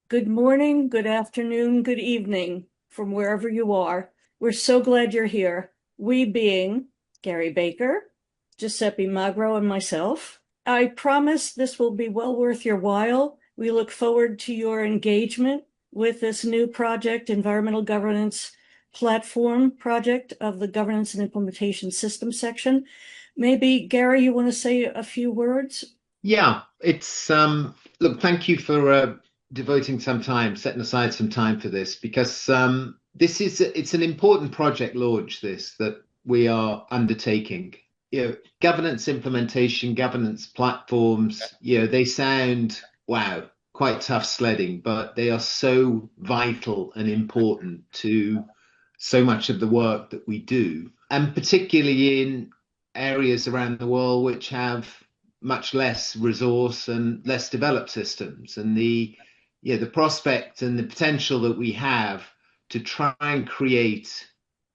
Good morning, good afternoon, good evening from wherever you are. We're so glad you're here. We being Gary Baker, Giuseppe Magro, and myself. I promise this will be well worth your while. We look forward to your engagement with this new project, Environmental Governance Platform Project of the Governance and Implementation System section. Maybe, Gary, you want to say a few words? Yeah, it's look, thank you for devoting some time, setting aside some time for this because it's an important project launch this that we are undertaking. Governance implementation, governance platforms, they sound wow, quite tough sledding, but they are so vital and important to so much of the work that we do, and particularly in areas around the world which have much less resource and less developed systems. And the prospect and the potential that we have to try and create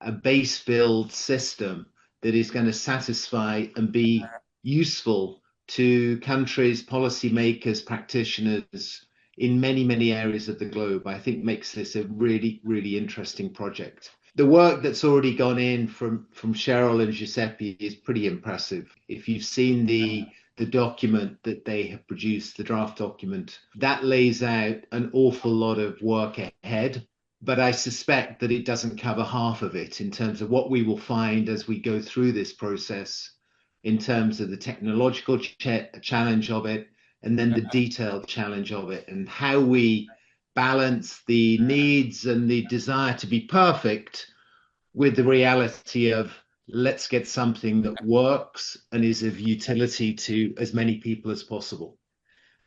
a base build system that is going to satisfy and be useful to countries, policymakers, practitioners in many, many areas of the globe, I think makes this a really, really interesting project. The work that's already gone in from Cheryl and Giuseppe is pretty impressive. If you've seen the document that they have produced, the draft document, that lays out an awful lot of work ahead. But I suspect that it doesn't cover half of it in terms of what we will find as we go through this process, in terms of the technological challenge of it, and then the detailed challenge of it, and how we balance the needs and the desire to be perfect with the reality of let's get something that works and is of utility to as many people as possible.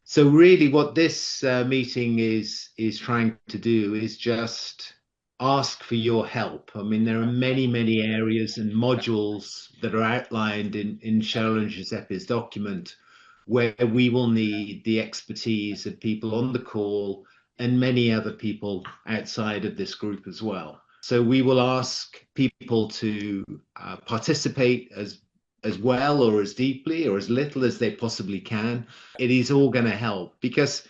So really what this meeting is trying to do is just ask for your help. I mean, there are many, many areas and modules that are outlined in Cheryl and Giuseppe's document where we will need the expertise of people on the call and many other people outside of this group as well. So we will ask people to participate as well or as deeply or as little as they possibly can. It is all going to help because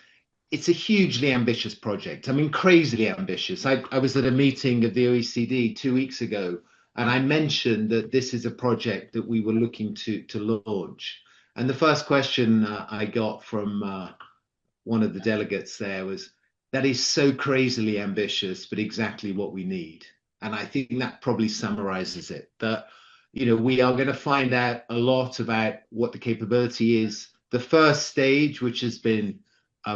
it's a hugely ambitious project. I mean, crazily ambitious. I was at a meeting of the OECD 2 weeks ago, and I mentioned that this is a project that we were looking to launch. And the first question I got from one of the delegates there was, that is so crazily ambitious, but exactly what we need. And I think that probably summarizes it. That we are going to find out a lot about what the capability is. The first stage, which has been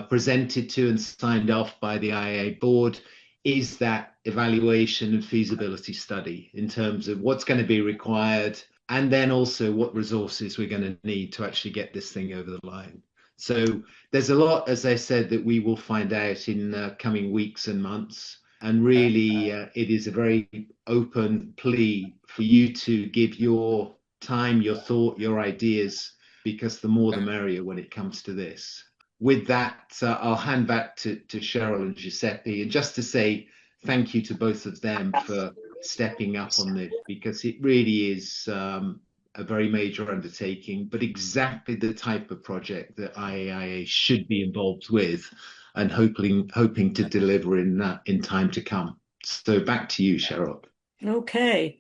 presented to and signed off by the IAIA board, is that evaluation and feasibility study in terms of what's going to be required, and then also what resources we're going to need to actually get this thing over the line. So there's a lot, as I said, that we will find out in coming weeks and months. And really, it is a very open plea for you to give your time, your thought, your ideas, because the more the merrier when it comes to this. With that, I'll hand back to Cheryl and Giuseppe. And just to say thank you to both of them for stepping up on this, because it really is a very major undertaking, but exactly the type of project that IAIA should be involved with and hoping to deliver in time to come. So back to you, Cheryl. Okay.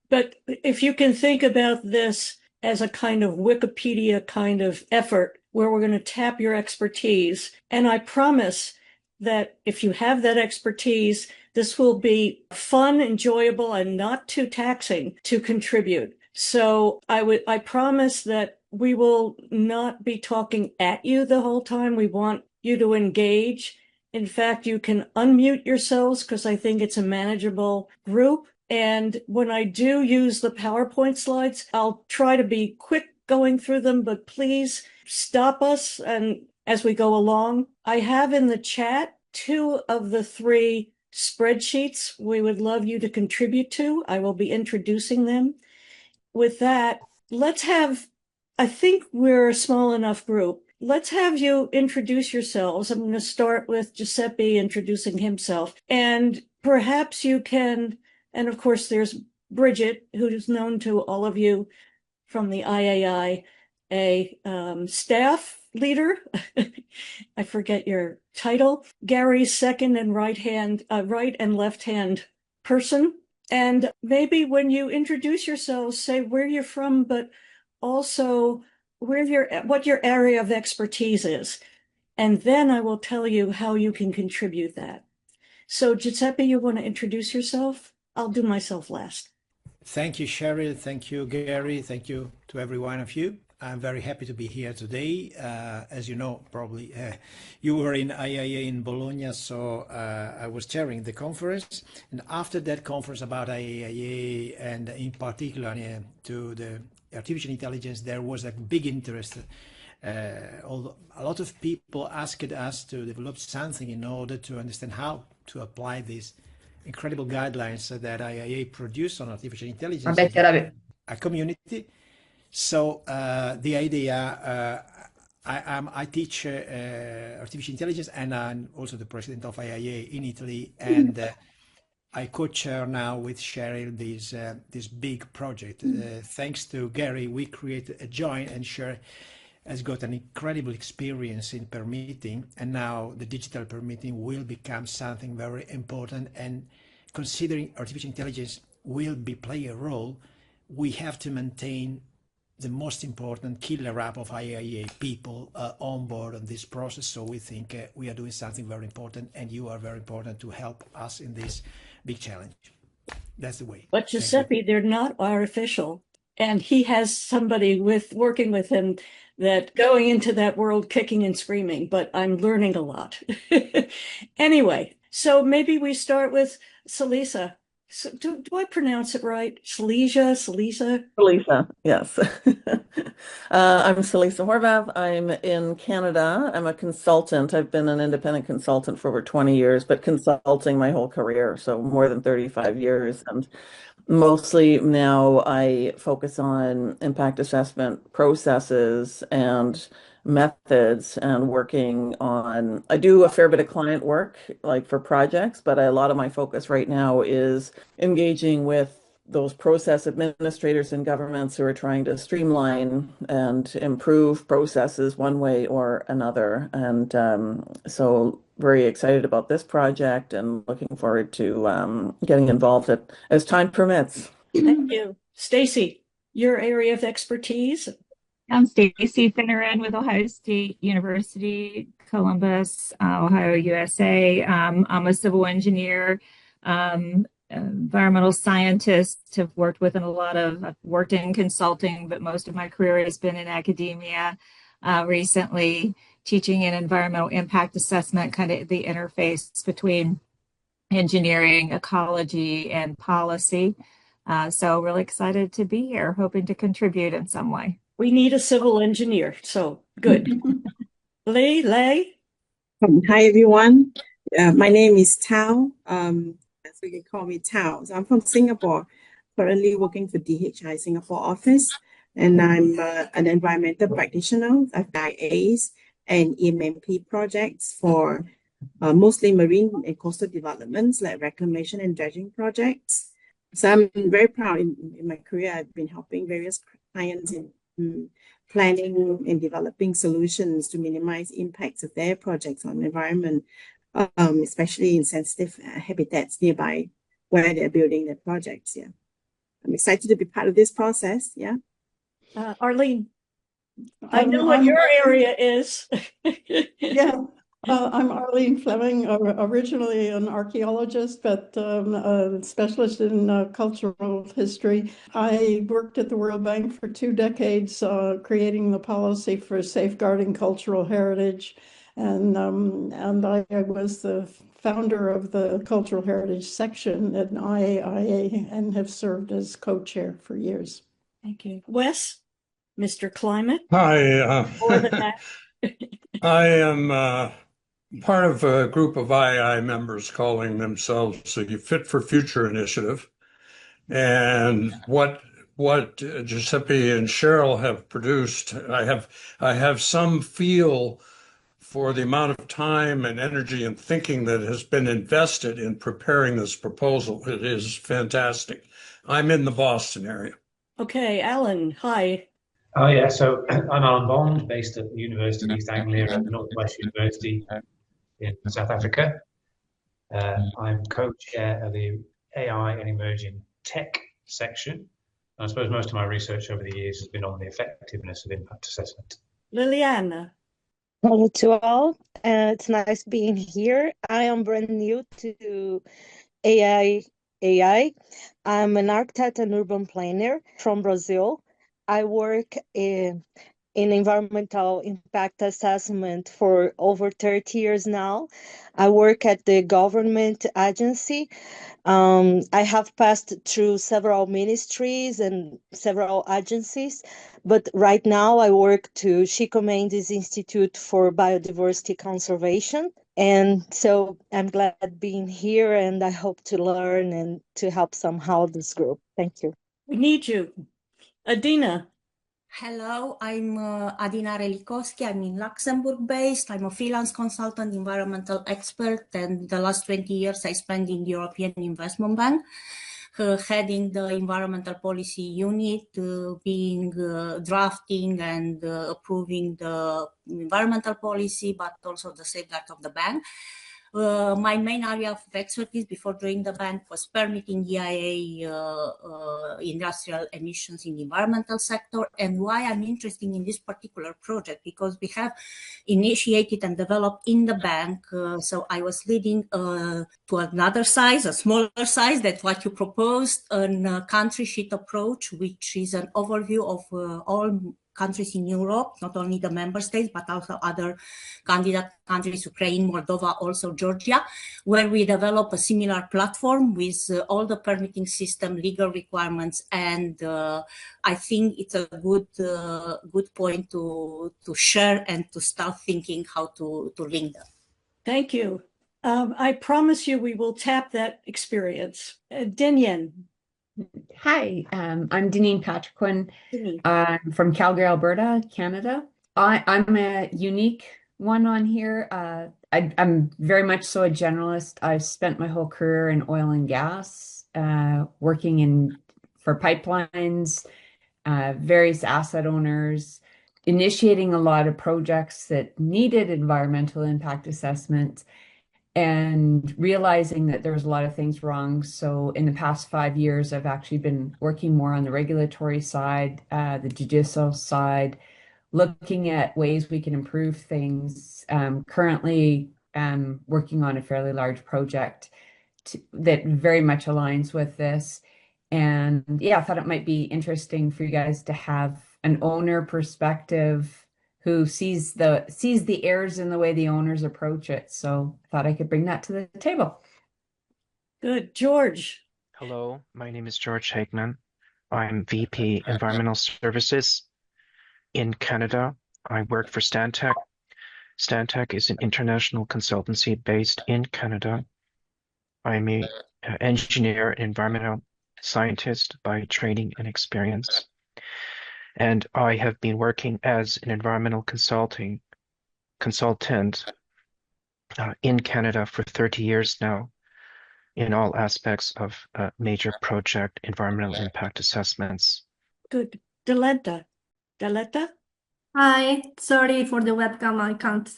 But if you can think about this as a kind of Wikipedia kind of effort where we're going to tap your expertise, and I promise that if you have that expertise, this will be fun, enjoyable, and not too taxing to contribute. So I promise that we will not be talking at you the whole time. We want you to engage. In fact, you can unmute yourselves because I think it's a manageable group. And when I do use the PowerPoint slides, I'll try to be quick going through them, but please stop us and as we go along. I have in the chat 2 of the 3 spreadsheets we would love you to contribute to. I will be introducing them. With that, I think we're a small enough group. Let's have you introduce yourselves. I'm going to start with Giuseppe introducing himself. And perhaps you can, and of course there's Bridget, who is known to all of you from the IAIA staff leader. I forget your title. Gary's second and right and left hand person. And maybe when you introduce yourselves, say where you're from, but also what your area of expertise is. And then I will tell you how you can contribute that. So Giuseppe, you want to introduce yourself? I'll do myself last. Thank you, Cheryl. Thank you, Gary. Thank you to every one of you. I'm very happy to be here today. As you know, probably you were in IAIA in Bologna, so I was chairing the conference. And after that conference about IAIA and in particular to the artificial intelligence, there was a big interest. Although a lot of people asked us to develop something in order to understand how to apply these incredible guidelines that IAIA produced on artificial intelligence Vabbè, in chiaramente. a community. So the idea, I teach artificial intelligence, and I'm also the president of IAIA in Italy, and I co-chair now with Cheryl this big project. Thanks to Gary, we created a joint, and Cheryl has got an incredible experience in permitting, and now the digital permitting will become something very important. And considering artificial intelligence will be play a role, we have to maintain the most important killer app of IAIA people on board on this process. So we think we are doing something very important, and you are very important to help us in this big challenge. That's the way. But Giuseppe, they're not artificial. And he has somebody working with him that going into that world kicking and screaming, but I'm learning a lot. Anyway, so maybe we start with Salisa. So do I pronounce it right? Salisa? Salisa, yes. I'm Salisa Horvath. I'm in Canada. I'm a consultant. I've been an independent consultant for over 20 years, but consulting my whole career, so more than 35 years. And mostly now I focus on impact assessment processes and methods and working on, I do a fair bit of client work, like for projects, but a lot of my focus right now is engaging with those process administrators and governments who are trying to streamline and improve processes one way or another. And so very excited about this project and looking forward to getting involved as time permits. Thank you. Stacy, your area of expertise? I'm Stacy Finneran with Ohio State University, Columbus, Ohio, USA. I'm a civil engineer, environmental scientist, have worked with I've worked in consulting, but most of my career has been in academia. Recently teaching in environmental impact assessment, kind of the interface between engineering, ecology, and policy. So really excited to be here, hoping to contribute in some way. We need a civil engineer, so good. Lei? Hi, everyone. My name is Tao. So you can call me Tao. So I'm from Singapore, currently working for DHI Singapore office, and I'm an environmental practitioner. I've done IAs and EMMP projects for mostly marine and coastal developments like reclamation and dredging projects. So I'm very proud in my career. I've been helping various clients in planning and developing solutions to minimize impacts of their projects on the environment, especially in sensitive habitats nearby where they're building their projects. Yeah, I'm excited to be part of this process. Yeah. Arlene, I know what your area is. Yeah, I'm Arlene Fleming, originally an archaeologist, but a specialist in cultural history. I worked at the World Bank for 2 decades, creating the policy for safeguarding cultural heritage. And I was the founder of the Cultural Heritage section at IAIA and have served as co-chair for years. Thank you. Wes, Mr. Climate? Hi. More than that. I am part of a group of II members calling themselves the Fit for Future Initiative. And what Giuseppe and Cheryl have produced, I have some feel for the amount of time and energy and thinking that has been invested in preparing this proposal. It is fantastic. I'm in the Boston area. Okay, Alan, hi. Oh yeah, so I'm Alan Bond, based at the University of East Anglia at Northwest University in South Africa. I'm co-chair of the AI and Emerging Tech section. I suppose most of my research over the years has been on the effectiveness of impact assessment. Liliana. Hello to all. It's nice being here. I am brand new to AI. I'm an architect and urban planner from Brazil. I work in environmental impact assessment for over 30 years now. I work at the government agency. I have passed through several ministries and several agencies, but right now I work to Chico Mendes Institute for Biodiversity Conservation. And so I'm glad being here, and I hope to learn and to help somehow this group. Thank you. We need you. Adina. Hello, I'm Adina Relikowski. I'm in Luxembourg based. I'm a freelance consultant, environmental expert, and the last 20 years I spent in the European Investment Bank, heading the environmental policy unit, being drafting and approving the environmental policy, but also the safeguard of the bank. My main area of expertise before joining the bank was permitting IAIA industrial emissions in the environmental sector. And why I'm interested in this particular project, because we have initiated and developed in the bank. So I was leading to another size, a smaller size than what you proposed, a country sheet approach, which is an overview of all countries in Europe, not only the member states, but also other candidate countries, Ukraine, Moldova, also Georgia, where we develop a similar platform with all the permitting system, legal requirements, and I think it's a good point to share and to start thinking how to link them. Thank you. I promise you we will tap that experience. Dinian. Hi, I'm Deneen Patriquin. I'm from Calgary, Alberta, Canada. I'm a unique one on here. I'm very much so a generalist. I've spent my whole career in oil and gas, working for pipelines, various asset owners, initiating a lot of projects that needed environmental impact assessment, and realizing that there was a lot of things wrong. So in the past 5 years, I've actually been working more on the regulatory side, the judicial side, looking at ways we can improve things. Currently, working on a fairly large project that very much aligns with this. And yeah, I thought it might be interesting for you guys to have an owner perspective who sees the errors in the way the owners approach it. So I thought I could bring that to the table. Good. George. Hello, my name is George Hagman. I'm VP Environmental Services in Canada. I work for Stantec. Stantec is an international consultancy based in Canada. I'm an engineer and environmental scientist by training and experience. And I have been working as an environmental consultant in Canada for 30 years now in all aspects of major project environmental impact assessments. Good. Daletta. Hi, sorry for the webcam, I can't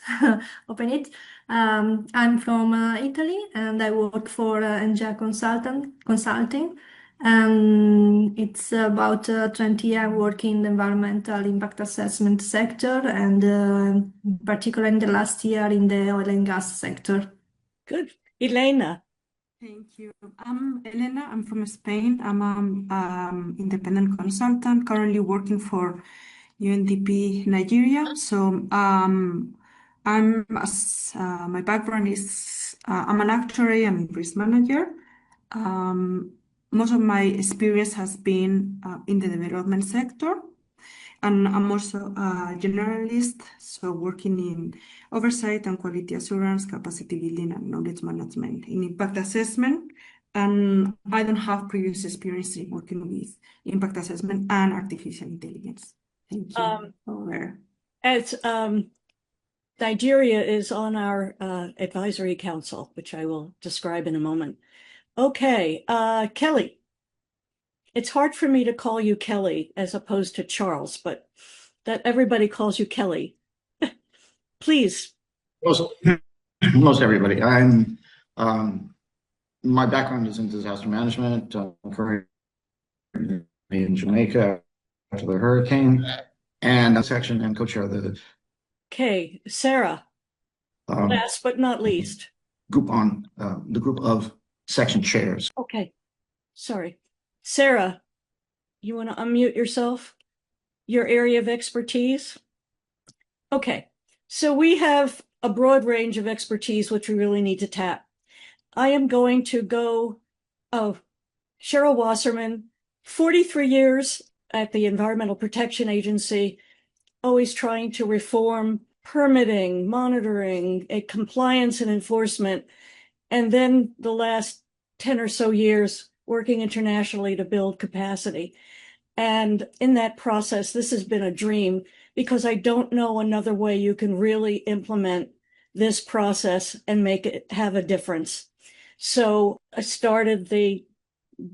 open it. I'm from Italy and I work for NGA Consulting. It's about 20 years working in the environmental impact assessment sector and particularly in the last year in the oil and gas sector. Good. Elena. Thank you. I'm Elena. I'm from Spain. I'm an independent consultant currently working for UNDP Nigeria. So my background is I'm an actuary and risk manager. Most of my experience has been in the development sector. And I'm also a generalist, so working in oversight and quality assurance, capacity building, and knowledge management in impact assessment. And I don't have previous experience in working with impact assessment and artificial intelligence. Thank you. As Nigeria is on our advisory council, which I will describe in a moment. Okay, Kelly. It's hard for me to call you Kelly as opposed to Charles, but that everybody calls you Kelly. Please. Most everybody. My background is in disaster management. I'm currently in Jamaica after the hurricane, and I'm section and co-chair of the Okay, Sarah, last but not least. Group on the group of section chairs. Okay, sorry. Sarah, you want to unmute yourself? Your area of expertise? Okay, so we have a broad range of expertise which we really need to tap. I am going to go, Cheryl Wasserman, 43 years at the Environmental Protection Agency, always trying to reform permitting, monitoring, compliance and enforcement, and then the last 10 or so years working internationally to build capacity. And in that process, this has been a dream because I don't know another way you can really implement this process and make it have a difference. So I started the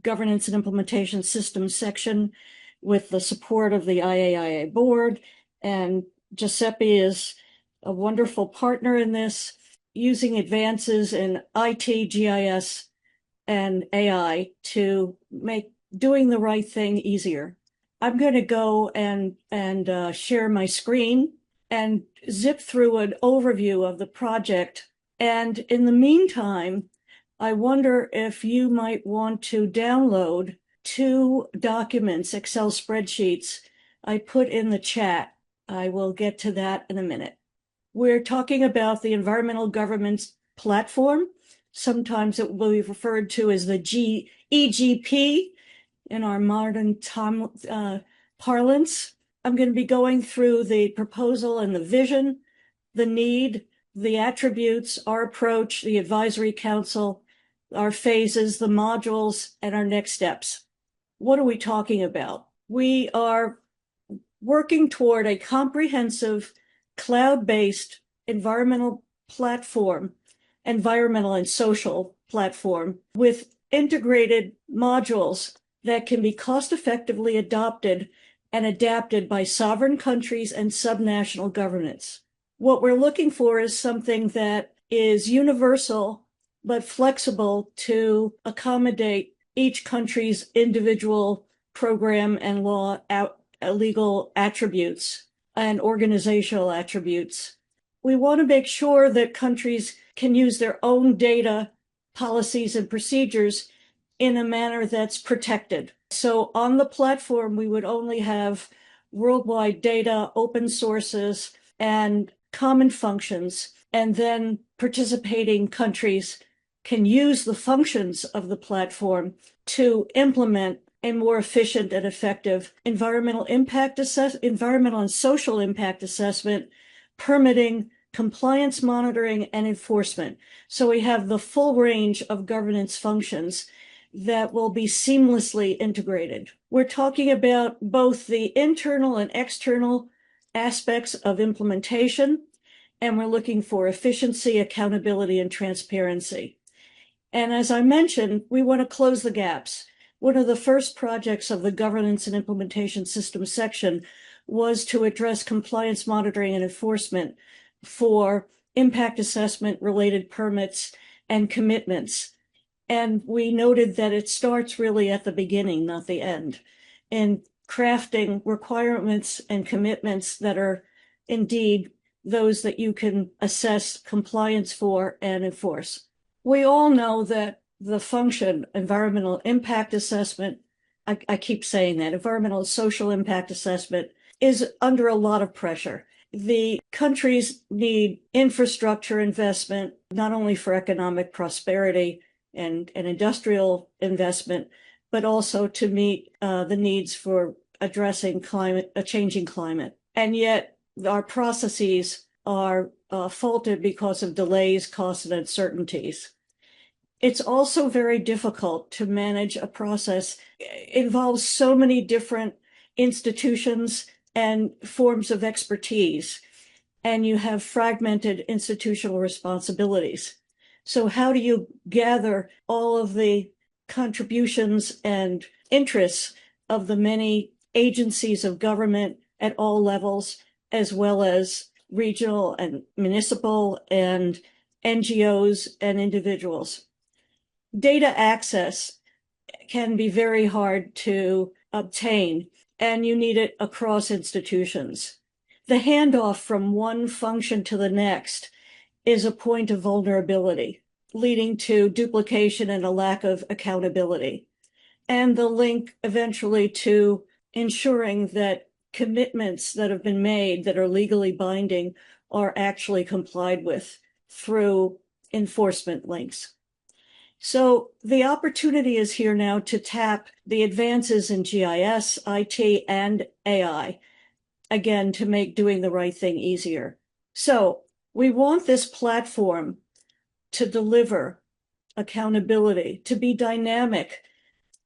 Governance and Implementation Systems section with the support of the IAIA board, and Giuseppe is a wonderful partner in this, using advances in IT, GIS, and AI to make doing the right thing easier. I'm going to go and share my screen and zip through an overview of the project. And in the meantime, I wonder if you might want to download 2 documents, Excel spreadsheets I put in the chat. I will get to that in a minute. We're talking about the Environmental Governance Platform. Sometimes it will be referred to as the EGP in our modern parlance. I'm going to be going through the proposal and the vision, the need, the attributes, our approach, the advisory council, our phases, the modules, and our next steps. What are we talking about? We are working toward a comprehensive cloud-based environmental platform, environmental and social platform with integrated modules that can be cost-effectively adopted and adapted by sovereign countries and subnational governments. What we're looking for is something that is universal but flexible to accommodate each country's individual program and legal attributes and organizational attributes. We want to make sure that countries can use their own data, policies, and procedures in a manner that's protected. So on the platform, we would only have worldwide data, open sources, and common functions, and then participating countries can use the functions of the platform to implement a more efficient and effective environmental and social impact assessment, permitting, compliance monitoring, and enforcement. So we have the full range of governance functions that will be seamlessly integrated. We're talking about both the internal and external aspects of implementation, and we're looking for efficiency, accountability, and transparency. And as I mentioned, we want to close the gaps. One of the first projects of the Governance and Implementation Systems section was to address compliance monitoring and enforcement for impact assessment related permits and commitments. And we noted that it starts really at the beginning, not the end, in crafting requirements and commitments that are indeed those that you can assess compliance for and enforce. We all know that the function, environmental impact assessment, I keep saying that, environmental and social impact assessment, is under a lot of pressure. The countries need infrastructure investment, not only for economic prosperity and industrial investment, but also to meet the needs for addressing a changing climate. And yet our processes are faulted because of delays, costs, and uncertainties. It's also very difficult to manage a process. It involves so many different institutions and forms of expertise, and you have fragmented institutional responsibilities. So how do you gather all of the contributions and interests of the many agencies of government at all levels, as well as regional and municipal and NGOs and individuals. Data access can be very hard to obtain, and you need it across institutions. The handoff from one function to the next is a point of vulnerability, leading to duplication and a lack of accountability. And the link eventually to ensuring that commitments that have been made that are legally binding are actually complied with through enforcement links. So the opportunity is here now to tap the advances in GIS, IT, and AI, again, to make doing the right thing easier. So we want this platform to deliver accountability, to be dynamic.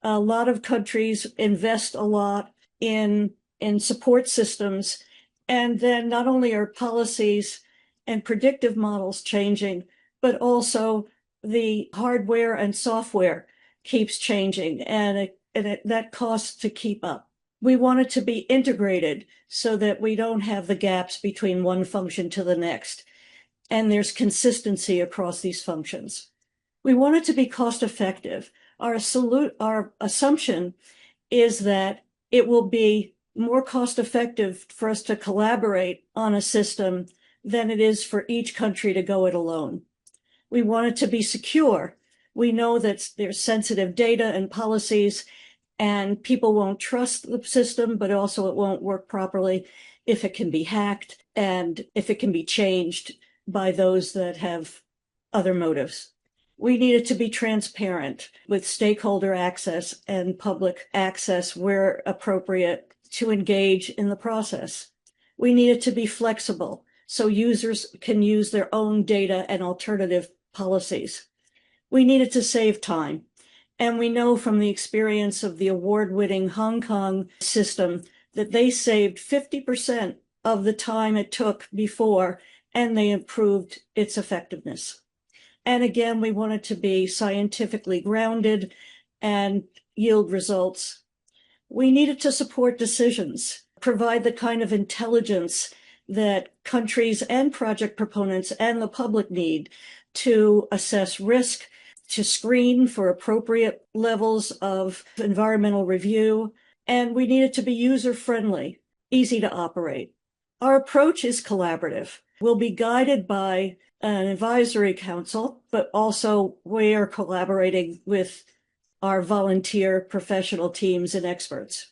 A lot of countries invest a lot in support systems, and then not only are policies and predictive models changing, but also the hardware and software keeps changing, and that costs to keep up. We want it to be integrated so that we don't have the gaps between one function to the next, and there's consistency across these functions. We want it to be cost effective. Our assumption is that it will be more cost effective for us to collaborate on a system than it is for each country to go it alone. We want it to be secure. We know that there's sensitive data and policies, and people won't trust the system, but also it won't work properly if it can be hacked and if it can be changed by those that have other motives. We need it to be transparent with stakeholder access and public access where appropriate to engage in the process. We need it to be flexible so users can use their own data and alternative policies. We need it to save time. And we know from the experience of the award-winning Hong Kong system that they saved 50% of the time it took before, and they improved its effectiveness. And again, we want it to be scientifically grounded and yield results. We need it to support decisions, provide the kind of intelligence that countries and project proponents and the public need to assess risk, to screen for appropriate levels of environmental review, and we need it to be user-friendly, easy to operate. Our approach is collaborative. We'll be guided by an advisory council, but also we are collaborating with our volunteer professional teams and experts.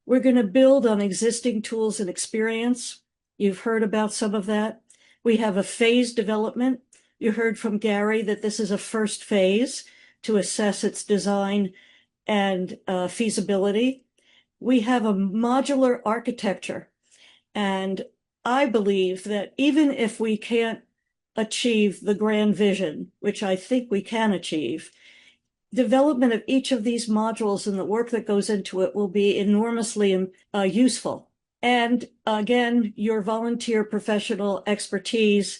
We're going to build on existing tools and experience. You've heard about some of that. We have a phased development. You heard from Gary that this is a first phase to assess its design and feasibility. We have a modular architecture, and I believe that even if we can't achieve the grand vision, which I think we can achieve, development of each of these modules and the work that goes into it will be enormously useful. And again, your volunteer professional expertise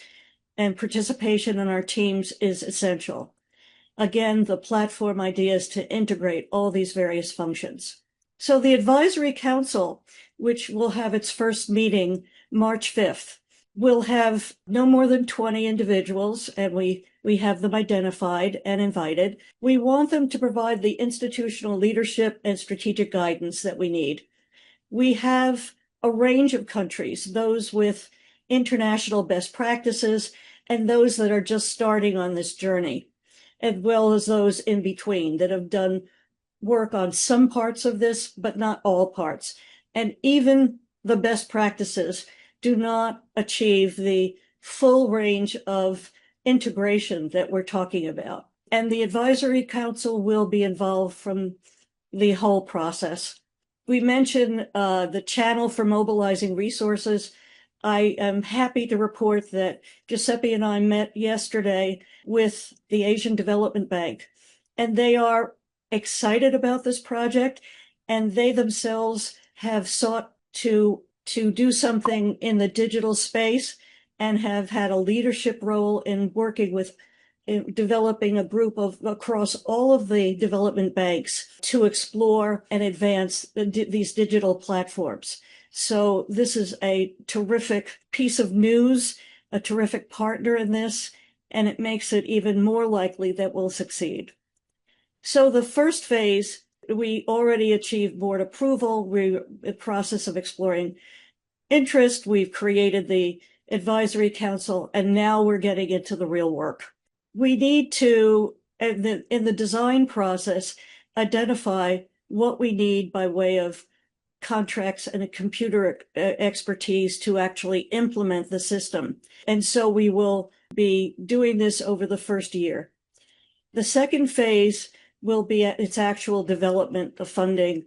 and participation in our teams is essential. Again, the platform idea is to integrate all these various functions. So the advisory council, which will have its first meeting March 5th, will have no more than 20 individuals, and we have them identified and invited. We want them to provide the institutional leadership and strategic guidance that we need. We have a range of countries, those with international best practices and those that are just starting on this journey, as well as those in between that have done work on some parts of this, but not all parts. And even the best practices do not achieve the full range of integration that we're talking about. And the advisory council will be involved from the whole process. We mentioned the channel for mobilizing resources. I am happy to report that Giuseppe and I met yesterday with the Asian Development Bank, and they are excited about this project, and they themselves have sought to do something in the digital space and have had a leadership role in working with developing a group of across all of the development banks to explore and advance these digital platforms. So this is a terrific piece of news, a terrific partner in this, and it makes it even more likely that we'll succeed. So the first phase, we already achieved board approval. We're in the process of exploring interest. We've created the advisory council, and now we're getting into the real work. We need to, in the design process, identify what we need by way of contracts and a computer expertise to actually implement the system. And so we will be doing this over the first year. The second phase will be at its actual development, the funding,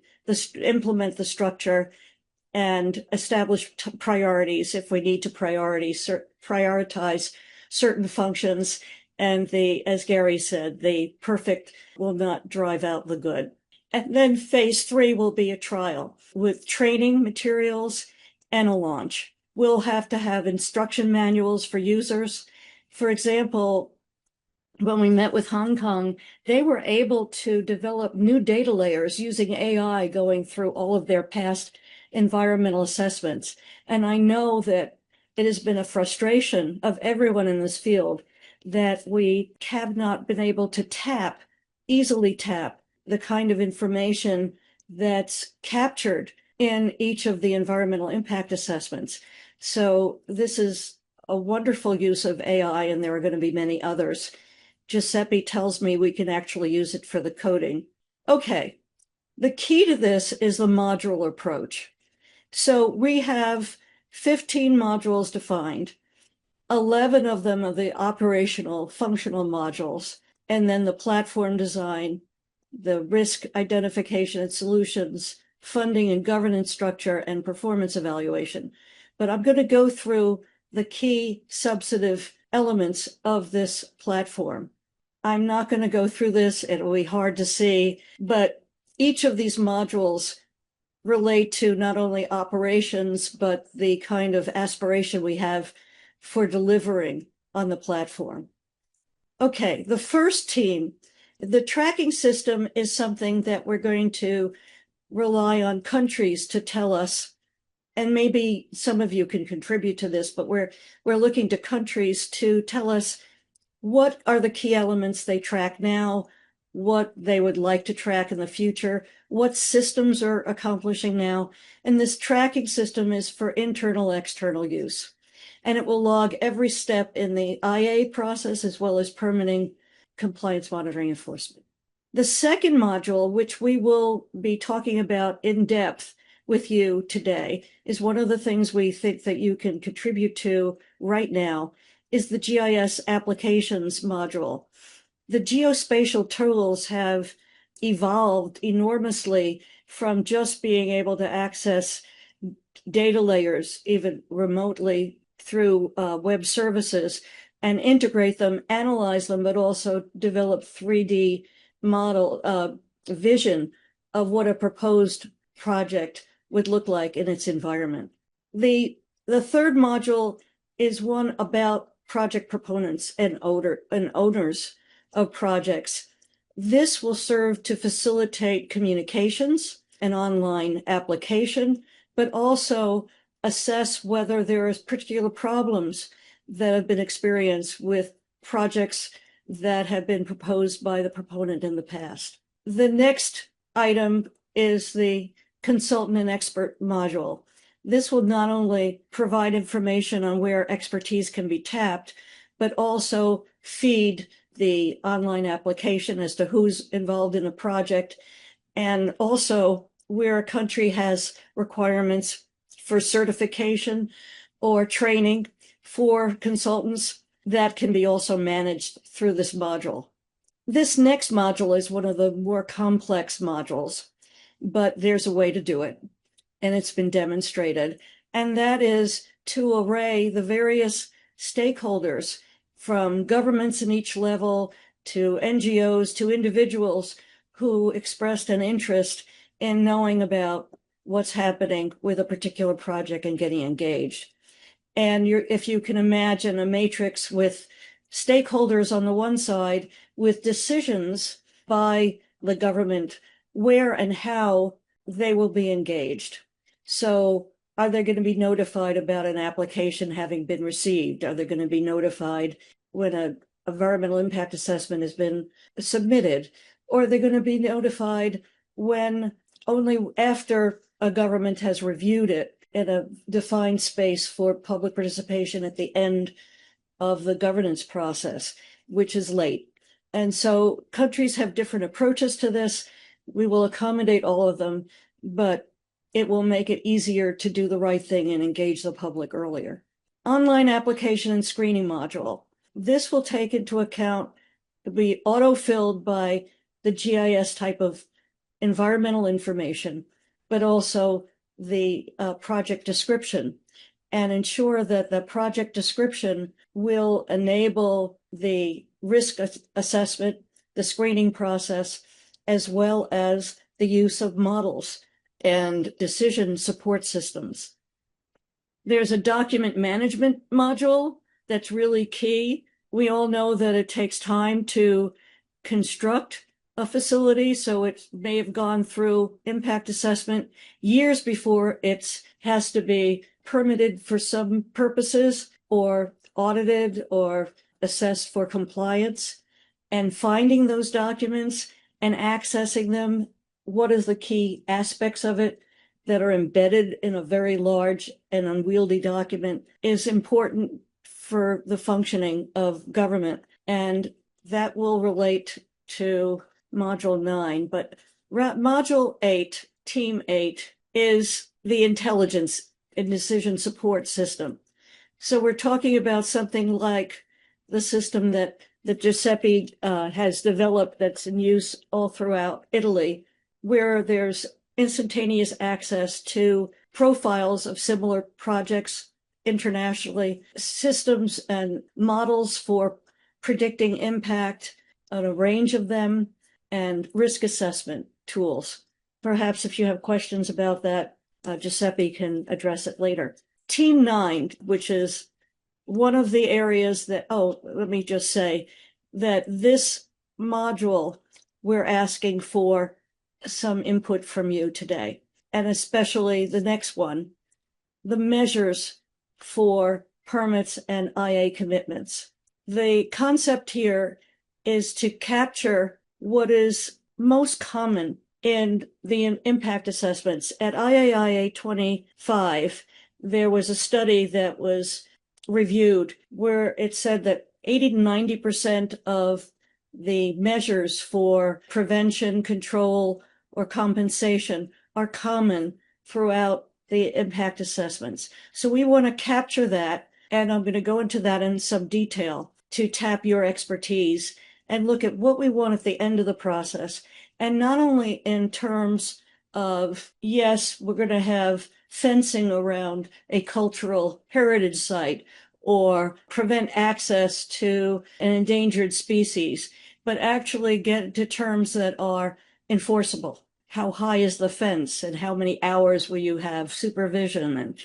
implement the structure, and establish priorities if we need to prioritize certain functions. And as Gary said, the perfect will not drive out the good. And then phase 3 will be a trial with training materials and a launch. We'll have to have instruction manuals for users. For example, when we met with Hong Kong, they were able to develop new data layers using AI going through all of their past environmental assessments. And I know that it has been a frustration of everyone in this field that we have not been able to easily tap the kind of information that's captured in each of the environmental impact assessments. So this is a wonderful use of AI, and there are going to be many others. Giuseppe tells me we can actually use it for the coding. Okay, the key to this is the modular approach. So we have 15 modules defined. 11 of them are the operational, functional modules, and then the platform design, the risk identification and solutions, funding and governance structure, and performance evaluation. But I'm going to go through the key substantive elements of this platform. I'm not going to go through this. It'll be hard to see, but each of these modules relate to not only operations, but the kind of aspiration we have for delivering on the platform. Okay, the first team, the tracking system is something that we're going to rely on countries to tell us, and maybe some of you can contribute to this, but we're looking to countries to tell us what are the key elements they track now, what they would like to track in the future, what systems are accomplishing now. And this tracking system is for internal, external use. And it will log every step in the IA process as well as permitting, compliance monitoring, enforcement. The second module, which we will be talking about in depth with you today, is one of the things we think that you can contribute to right now, is the GIS applications module. The geospatial tools have evolved enormously from just being able to access data layers, even remotely through web services, and integrate them, analyze them, but also develop 3D model vision of what a proposed project would look like in its environment. The third module is one about project proponents and owners of projects. This will serve to facilitate communications and online application, but also assess whether there are particular problems that have been experienced with projects that have been proposed by the proponent in the past. The next item is the consultant and expert module. This will not only provide information on where expertise can be tapped, but also feed the online application as to who's involved in a project, and also where a country has requirements for certification or training for consultants that can be also managed through this module. This next module is one of the more complex modules, but there's a way to do it, and it's been demonstrated, and that is to array the various stakeholders from governments in each level to NGOs to individuals who expressed an interest in knowing about what's happening with a particular project and getting engaged. And if you can imagine a matrix with stakeholders on the one side with decisions by the government where and how they will be engaged. So are they going to be notified about an application having been received? Are they going to be notified when an environmental impact assessment has been submitted? Or are they going to be notified when only after a government has reviewed it in a defined space for public participation at the end of the governance process, which is late? And so countries have different approaches to this. We will accommodate all of them, but it will make it easier to do the right thing and engage the public earlier. Online application and screening module. This will take into account, be auto-filled by the GIS type of environmental information, but also the project description, and ensure that the project description will enable the risk assessment, the screening process, as well as the use of models and decision support systems. There's a document management module that's really key. We all know that it takes time to construct a facility, so it may have gone through impact assessment years before it has to be permitted for some purposes or audited or assessed for compliance. And finding those documents and accessing them, what is the key aspects of it that are embedded in a very large and unwieldy document, is important for the functioning of government. And that will relate to Module 9. But Module 8, Team 8, is the intelligence and decision support system. So we're talking about something like the system that Giuseppe has developed that's in use all throughout Italy, where there's instantaneous access to profiles of similar projects internationally, systems and models for predicting impact on a range of them, and risk assessment tools. Perhaps if you have questions about that, Giuseppe can address it later. Team 9, which is one of the areas that, let me just say that this module, we're asking for some input from you today, and especially the next one, the measures for permits and IA commitments. The concept here is to capture what is most common in the impact assessments. At IAIA 25, there was a study that was reviewed where it said that 80 to 90% of the measures for prevention, control, or compensation are common throughout the impact assessments. So we want to capture that, and I'm going to go into that in some detail to tap your expertise and look at what we want at the end of the process. And not only in terms of, yes, we're going to have fencing around a cultural heritage site or prevent access to an endangered species, but actually get to terms that are enforceable. How high is the fence and how many hours will you have supervision and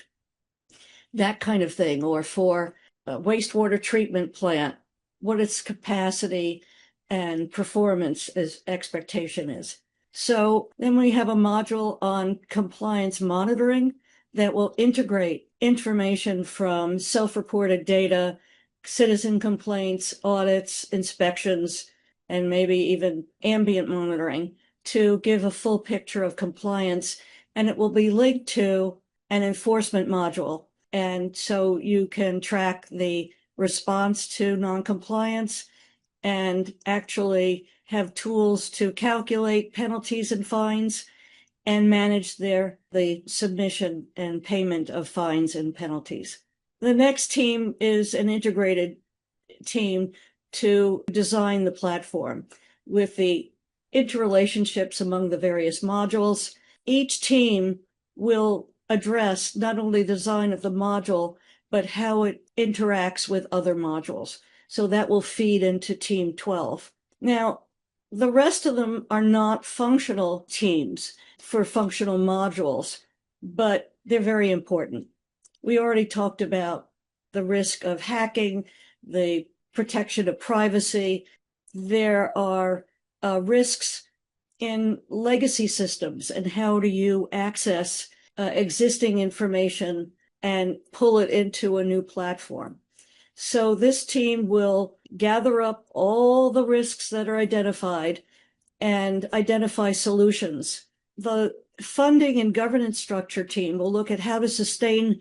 that kind of thing? Or for a wastewater treatment plant, what its capacity and performance as expectation is. So then we have a module on compliance monitoring that will integrate information from self-reported data, citizen complaints, audits, inspections, and maybe even ambient monitoring to give a full picture of compliance. And it will be linked to an enforcement module. And so you can track the response to noncompliance and actually have tools to calculate penalties and fines and manage the submission and payment of fines and penalties. The next team is an integrated team to design the platform with the interrelationships among the various modules. Each team will address not only the design of the module, but how it interacts with other modules. So that will feed into Team 12. Now, the rest of them are not functional teams for functional modules, but they're very important. We already talked about the risk of hacking, the protection of privacy. There are risks in legacy systems and how do you access existing information and pull it into a new platform. So this team will gather up all the risks that are identified and identify solutions. The funding and governance structure team will look at how to sustain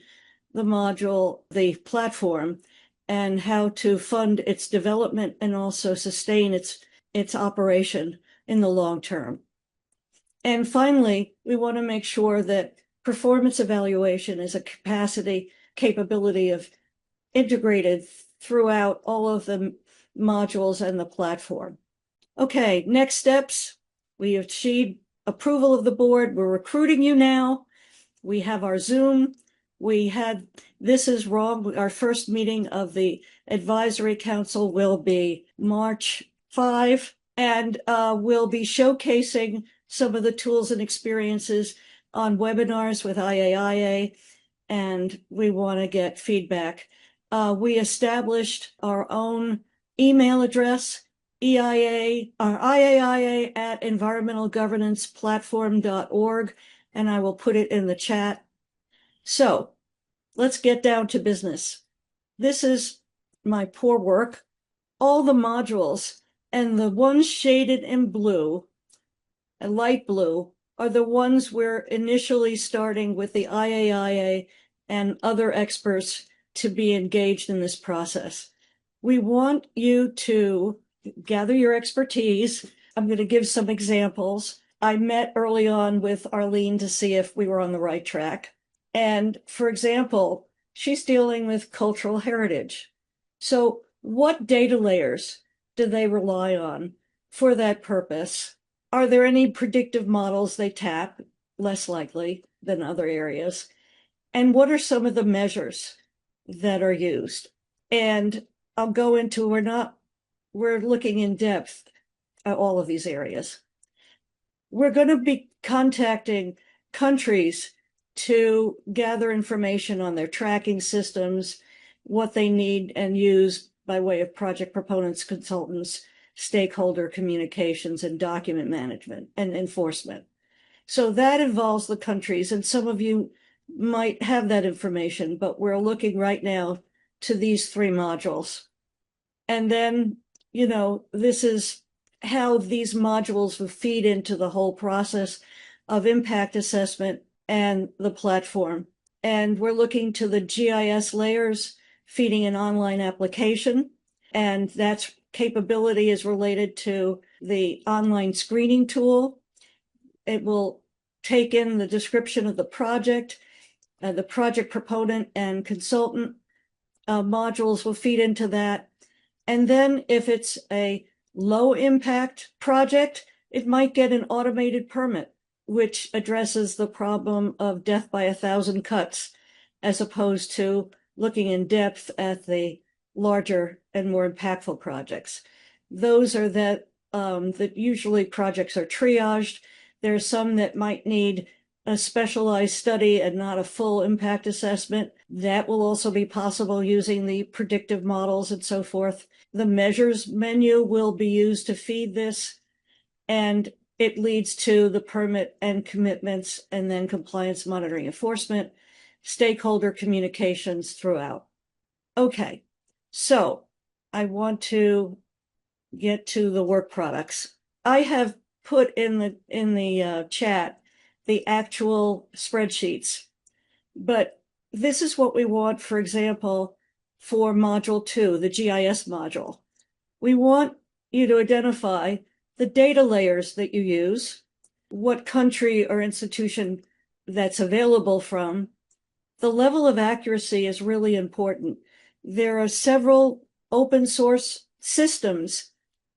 the module, the platform, and how to fund its development and also sustain its operation in the long term. And finally, we want to make sure that performance evaluation is a capability of integrated throughout all of the modules and the platform. Okay, next steps. We achieved approval of the board. We're recruiting you now. We have our Zoom. This is wrong. Our first meeting of the advisory council will be March 5, and we'll be showcasing some of the tools and experiences on webinars with IAIA, and we want to get feedback. We established our own email address, IAIA at environmentalgovernanceplatform.org, and I will put it in the chat. So let's get down to business. This is my poor work. All the modules, and the ones shaded in blue, and light blue, are the ones we're initially starting with the IAIA and other experts to be engaged in this process. We want you to gather your expertise. I'm going to give some examples. I met early on with Arlene to see if we were on the right track. And for example, she's dealing with cultural heritage. So what data layers do they rely on for that purpose? Are there any predictive models they tap? Less likely than other areas. And what are some of the measures that are used? And I'll go into, we're looking in depth at all of these areas. We're going to be contacting countries to gather information on their tracking systems, what they need and use by way of project proponents, consultants, stakeholder communications, and document management and enforcement. So that involves the countries, and some of you might have that information, but we're looking right now to these 3 modules. And then, this is how these modules will feed into the whole process of impact assessment and the platform. And we're looking to the GIS layers feeding an online application, and that's capability is related to the online screening tool. It will take in the description of the project proponent and consultant modules will feed into that. And then if it's a low impact project, it might get an automated permit, which addresses the problem of death by 1,000 cuts, as opposed to looking in depth at the larger and more impactful projects. Those are that usually projects are triaged. There are some that might need a specialized study and not a full impact assessment. That will also be possible using the predictive models and so forth. The measures menu will be used to feed this, and it leads to the permit and commitments, and then compliance monitoring enforcement, stakeholder communications throughout. Okay, so I want to get to the work products. I have put in the chat the actual spreadsheets, but this is what we want, for example, for module 2, the GIS module. We want you to identify the data layers that you use, what country or institution that's available from. The level of accuracy is really important. There are several open source systems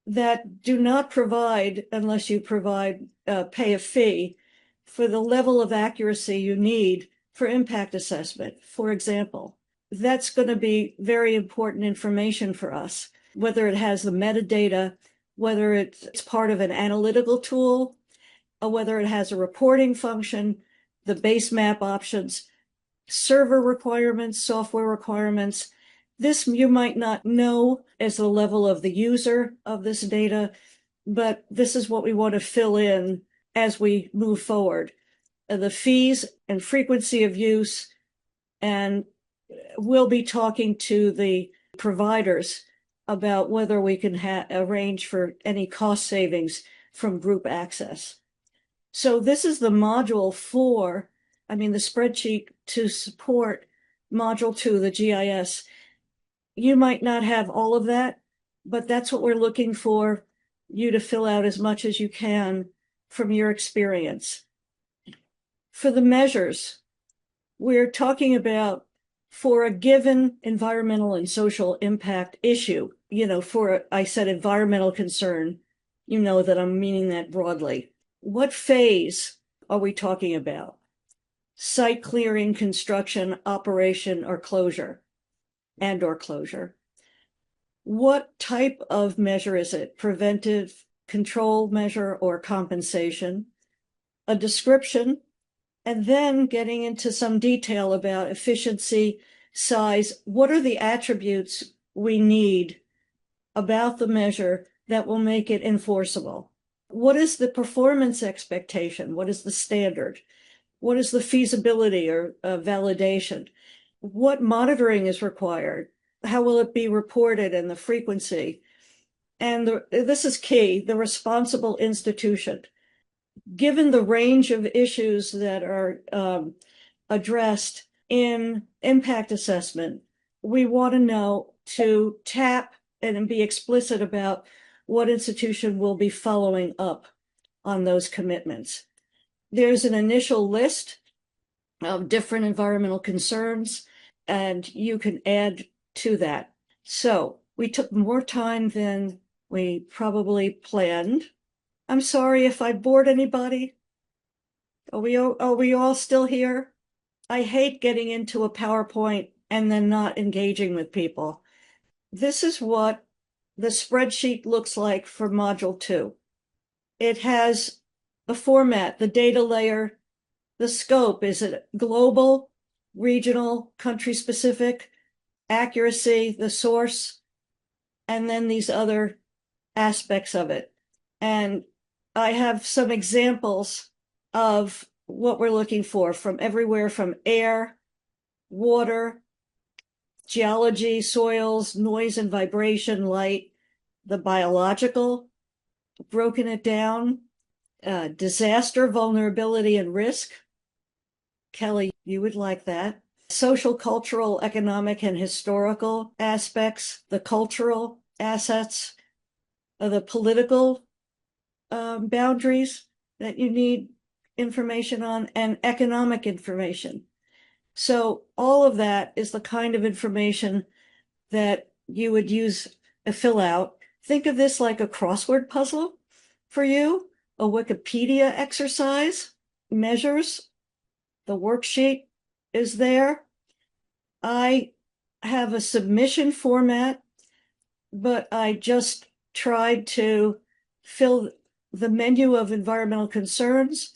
that do not provide, unless you pay a fee, for the level of accuracy you need for impact assessment, for example. That's going to be very important information for us, whether it has the metadata, whether it's part of an analytical tool, or whether it has a reporting function, the base map options, server requirements, software requirements, This you might not know as the level of the user of this data, but this is what we want to fill in as we move forward. The fees and frequency of use, and we'll be talking to the providers about whether we can arrange for any cost savings from group access. So this is the module for, the spreadsheet to support module 2, the GIS. You might not have all of that, but that's what we're looking for you to fill out as much as you can from your experience. For the measures, we're talking about for a given environmental and social impact issue, I said environmental concern, that I'm meaning that broadly. What phase are we talking about? Site clearing, construction, operation, or closure, or closure. What type of measure is it? Preventive, control measure, or compensation? A description, and then getting into some detail about efficiency, size. What are the attributes we need about the measure that will make it enforceable? What is the performance expectation? What is the standard? What is the feasibility or validation? What monitoring is required? How will it be reported and the frequency? And this is key, the responsible institution. Given the range of issues that are addressed in impact assessment, we want to know to tap and be explicit about what institution will be following up on those commitments. There's an initial list of different environmental concerns, and you can add to that. So we took more time than we probably planned. I'm sorry if I bored anybody. Are we all still here? I hate getting into a PowerPoint and then not engaging with people. This is what the spreadsheet looks like for module 2. It has the format, the data layer, the scope. Is it global, regional, country specific, accuracy, the source, and then these other aspects of it. And I have some examples of what we're looking for from everywhere from air, water, geology, soils, noise and vibration, light, the biological, broken it down, disaster, vulnerability, and risk. Kelly, you would like that. Social, cultural, economic, and historical aspects, the cultural assets, the political boundaries that you need information on, and economic information. So all of that is the kind of information that you would use a fill out. Think of this like a crossword puzzle for you, a Wikipedia exercise, measures, the worksheet is there. I have a submission format, but I just tried to fill the menu of environmental concerns,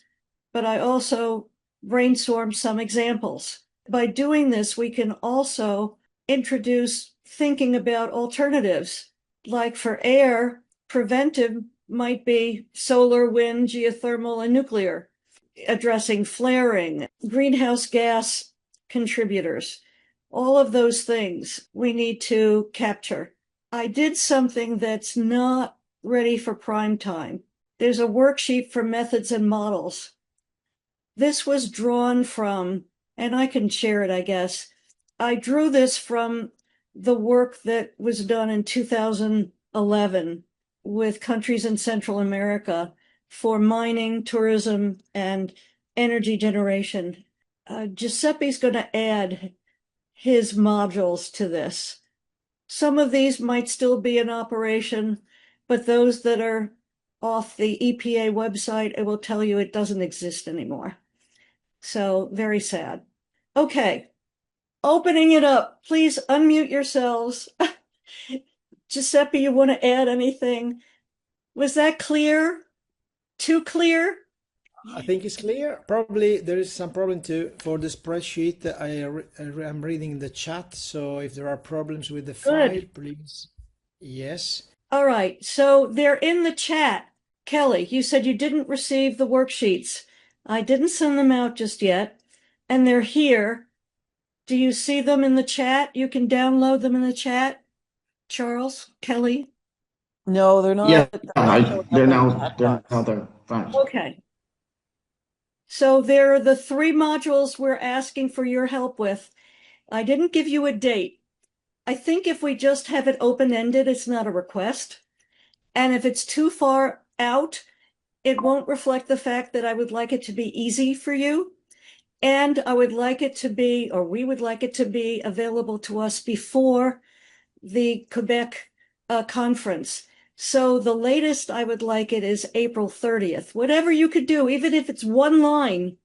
but I also brainstormed some examples. By doing this, we can also introduce thinking about alternatives. Like for air, preventive might be solar, wind, geothermal, and nuclear, addressing flaring, greenhouse gas contributors. All of those things we need to capture. I did something that's not ready for prime time. There's a worksheet for methods and models. This was drawn from, and I can share it, I guess. I drew this from the work that was done in 2011 with countries in Central America for mining, tourism, and energy generation. Giuseppe's going to add his modules to this. Some of these might still be in operation, but those that are off the EPA website, it will tell you it doesn't exist anymore. So very sad. Okay, opening it up. Please unmute yourselves. Giuseppe, you want to add anything? Was that clear? Too clear? I think it's clear. Probably there is some problem too for the spreadsheet. I'm reading the chat, so if there are problems with the file, Good. please. Yes. All right, so they're in the chat. Kelly, you said you didn't receive the worksheets. I didn't send them out just yet, and they're here. Do you see them in the chat? You can download them in the chat. Charles, Kelly. No, they're Yeah, not. They're not showing up they're in the now chat they're now box. there. Thanks. Okay. So there are the 3 modules we're asking for your help with. I didn't give you a date. I think if we just have it open-ended, it's not a request. And if it's too far out, it won't reflect the fact that I would like it to be easy for you. And I would like it to be, or we would like it to be available to us before the Quebec conference. So the latest I would like it is April 30th. Whatever you could do, even if it's 1 line.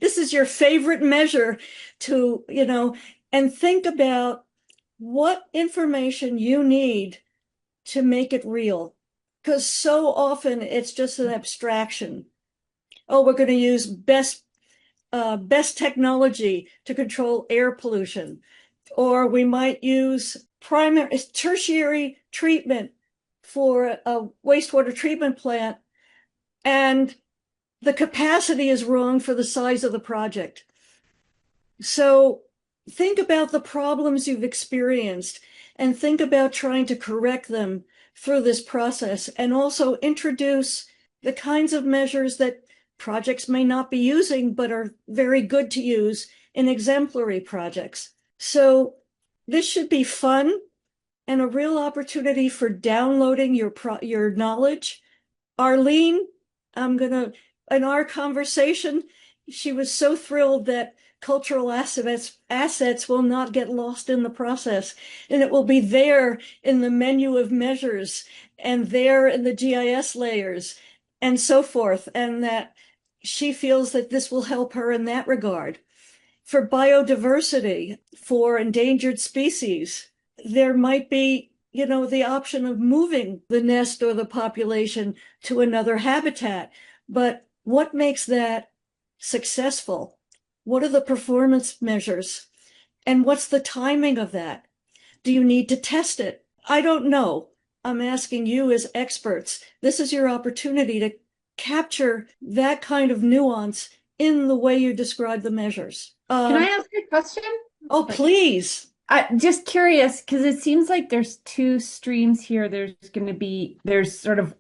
This is your favorite measure to, and think about what information you need to make it real. Because so often it's just an abstraction. Oh, we're going to use best technology to control air pollution, or we might use tertiary treatment for a wastewater treatment plant, and the capacity is wrong for the size of the project. So think about the problems you've experienced and think about trying to correct them through this process, and also introduce the kinds of measures that projects may not be using but are very good to use in exemplary projects. So this should be fun and a real opportunity for downloading your knowledge. Arlene, in our conversation, she was so thrilled that cultural assets will not get lost in the process, and it will be there in the menu of measures and there in the GIS layers and so forth, and that she feels that this will help her in that regard. For biodiversity, for endangered species, there might be, the option of moving the nest or the population to another habitat. But what makes that successful? What are the performance measures? And what's the timing of that? Do you need to test it? I don't know. I'm asking you as experts. This is your opportunity to capture that kind of nuance in the way you describe the measures. Can I ask a question? Oh, please. Just curious, because it seems like there's 2 streams here. There's sort of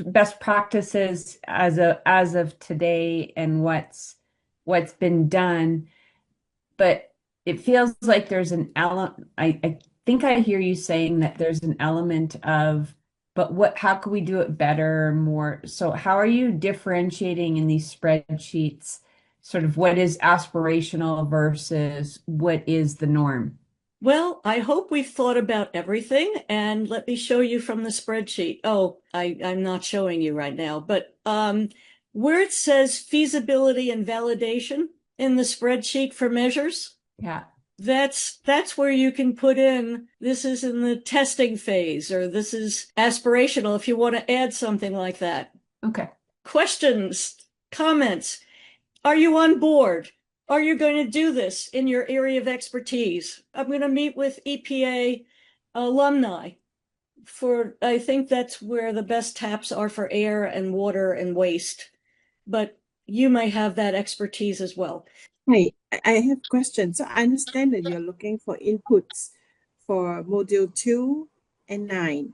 best practices as of today and what's been done, but it feels like there's an element. I think I hear you saying that there's an element of, but how can we do it better, more? So how are you differentiating in these spreadsheets, sort of what is aspirational versus what is the norm? Well, I hope we've thought about everything, and let me show you from the spreadsheet. Oh, I'm not showing you right now, but where it says feasibility and validation in the spreadsheet for measures, Yeah. that's where you can put in, this is in the testing phase, or this is aspirational if you want to add something like that. Okay. Questions, comments? Are you on board? Are you going to do this in your area of expertise? I'm going to meet with EPA alumni I think that's where the best taps are for air and water and waste. But you may have that expertise as well. Hi, I have questions. So I understand that you're looking for inputs for module 2 and 9.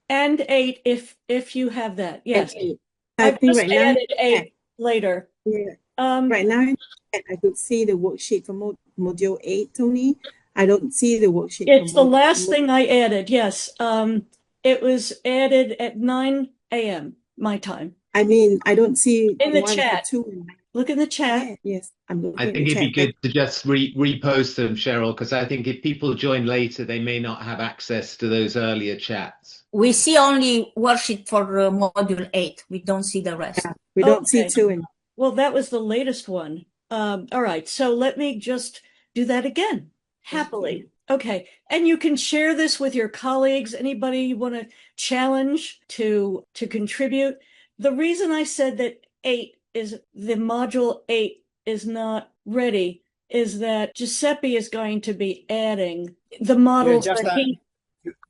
And 8, if you have that, yes. And 8. I've think just right now, added 8 later. Yeah. Right now, I could see the worksheet for module 8, Tony. I don't see the worksheet. It's the last thing I added, yes. It was added at 9 a.m. my time. I mean, I don't see in the one chat. for 2. Look in the chat. Yeah, yes, I'm looking I at think the it'd be chat. good to just repost them, Cheryl, because I think if people join later, they may not have access to those earlier chats. We see only worksheet for module 8. We don't see the rest. Yeah, we don't see 2 and well, that was the latest one. All right, so let me just do that again, happily. Okay, and you can share this with your colleagues, anybody you want to challenge to contribute. The reason I said that module 8 is not ready, is that Giuseppe is going to be adding the models just that he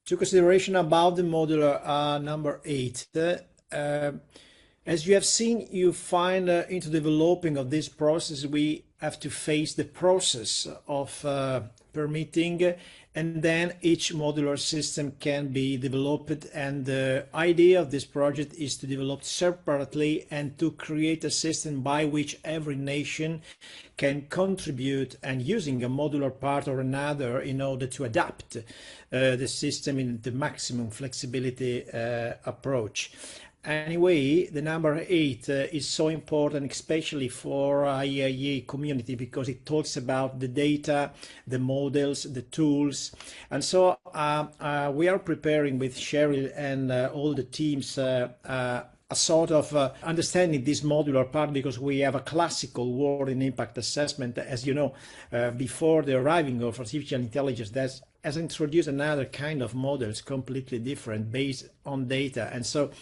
to consideration about the modular number 8. As you have seen, you find into developing of this process, we have to face the process of permitting, and then each modular system can be developed. And the idea of this project is to develop separately and to create a system by which every nation can contribute and using a modular part or another in order to adapt the system in the maximum flexibility approach. Anyway, the number 8 is so important, especially for IAIA community, because it talks about the data, the models, the tools. And so we are preparing with Cheryl and all the teams a sort of understanding this modular part, because we have a classical world in impact assessment, as you know, before the arriving of artificial intelligence, that has introduced another kind of models completely different based on data. And so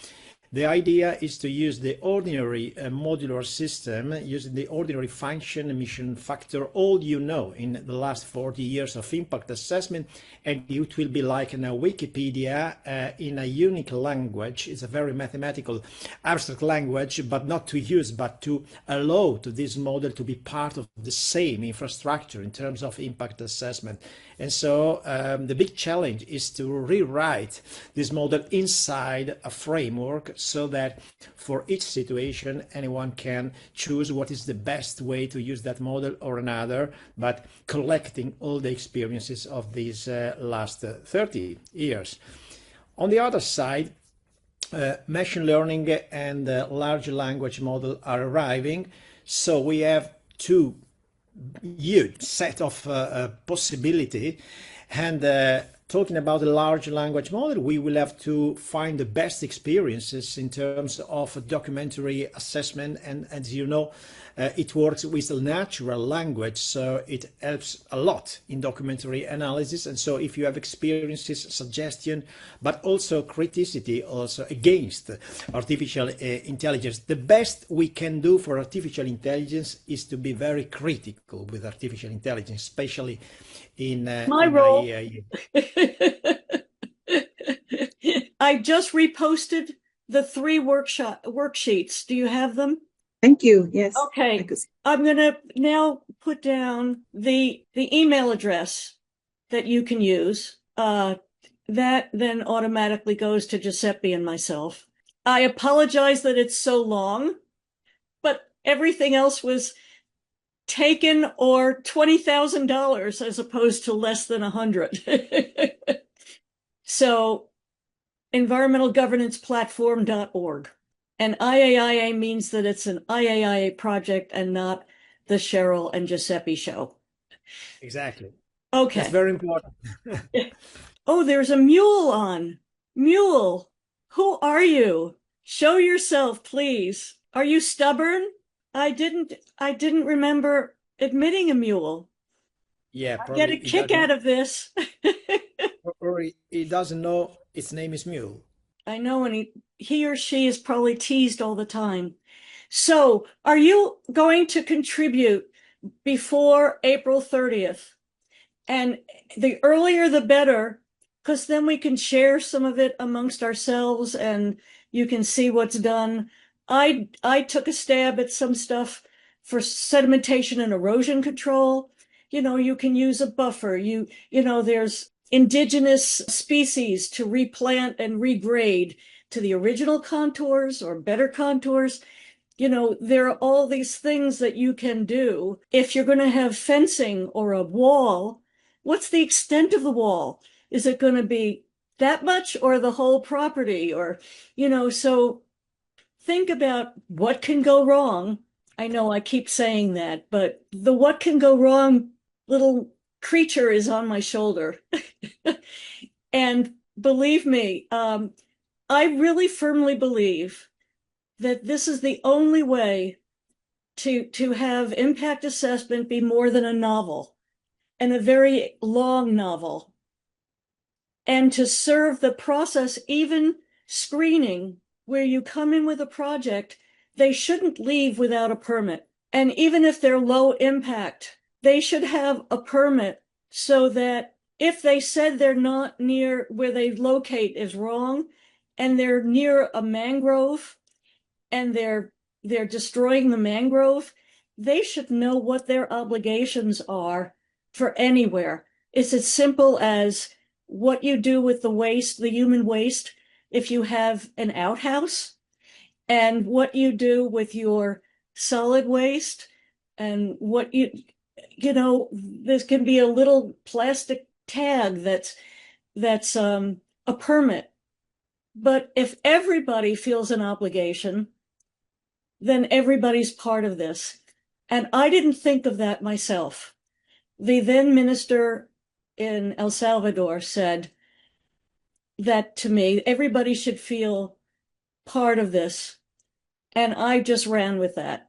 the idea is to use the ordinary modular system, using the ordinary function, emission factor, all you know in the last 40 years of impact assessment, and it will be like in a Wikipedia in a unique language. It's a very mathematical, abstract language, but not to use, but to allow to this model to be part of the same infrastructure in terms of impact assessment. And so the big challenge is to rewrite this model inside a framework so that for each situation, anyone can choose what is the best way to use that model or another, but collecting all the experiences of these last 30 years. On the other side, machine learning and large language model are arriving. So we have two huge set of possibility, and talking about a large language model, we will have to find the best experiences in terms of documentary assessment, and as you know, it works with natural language, so it helps a lot in documentary analysis. And so if you have experiences, suggestion, but also criticity also against artificial intelligence, the best we can do for artificial intelligence is to be very critical with artificial intelligence, especially in my role. IAIA. I just reposted the 3 worksheets. Do you have them? Thank you. Yes. Okay. I'm going to now put down the email address that you can use. That then automatically goes to Giuseppe and myself. I apologize that it's so long, but everything else was taken, or $20,000 as opposed to less than 100. So environmentalgovernanceplatform.org. And IAIA means that it's an IAIA project and not the Cheryl and Giuseppe show. Exactly. Okay. That's very important. Oh, there's a mule on. Mule, who are you? Show yourself, please. Are you stubborn? I didn't remember admitting a mule. Yeah, I get a kick out of this. Or he doesn't know its name is Mule. I know, and he or she is probably teased all the time. So, are you going to contribute before April 30th? And the earlier the better, because then we can share some of it amongst ourselves and you can see what's done. I took a stab at some stuff for sedimentation and erosion control. You know, you can use a buffer. You know, there's indigenous species to replant and regrade to the original contours or better contours. You know, there are all these things that you can do. If you're going to have fencing or a wall, what's the extent of the wall? Is it going to be that much or the whole property? Or, you know, so think about what can go wrong. I know I keep saying that, but the what can go wrong little creature is on my shoulder. And believe me, I really firmly believe that this is the only way to have impact assessment be more than a novel, and a very long novel, and to serve the process, even screening, where you come in with a project they shouldn't leave without a permit. And even if they're low impact, they should have a permit so that if they said they're not near where they locate is wrong, and they're near a mangrove and they're destroying the mangrove, they should know what their obligations are for anywhere. It's as simple as what you do with the waste, the human waste, if you have an outhouse, and what you do with your solid waste, and what this can be a little plastic tag that's a permit. But if everybody feels an obligation, then everybody's part of this. And I didn't think of that myself. The then minister in El Salvador said that to me, everybody should feel part of this. And I just ran with that.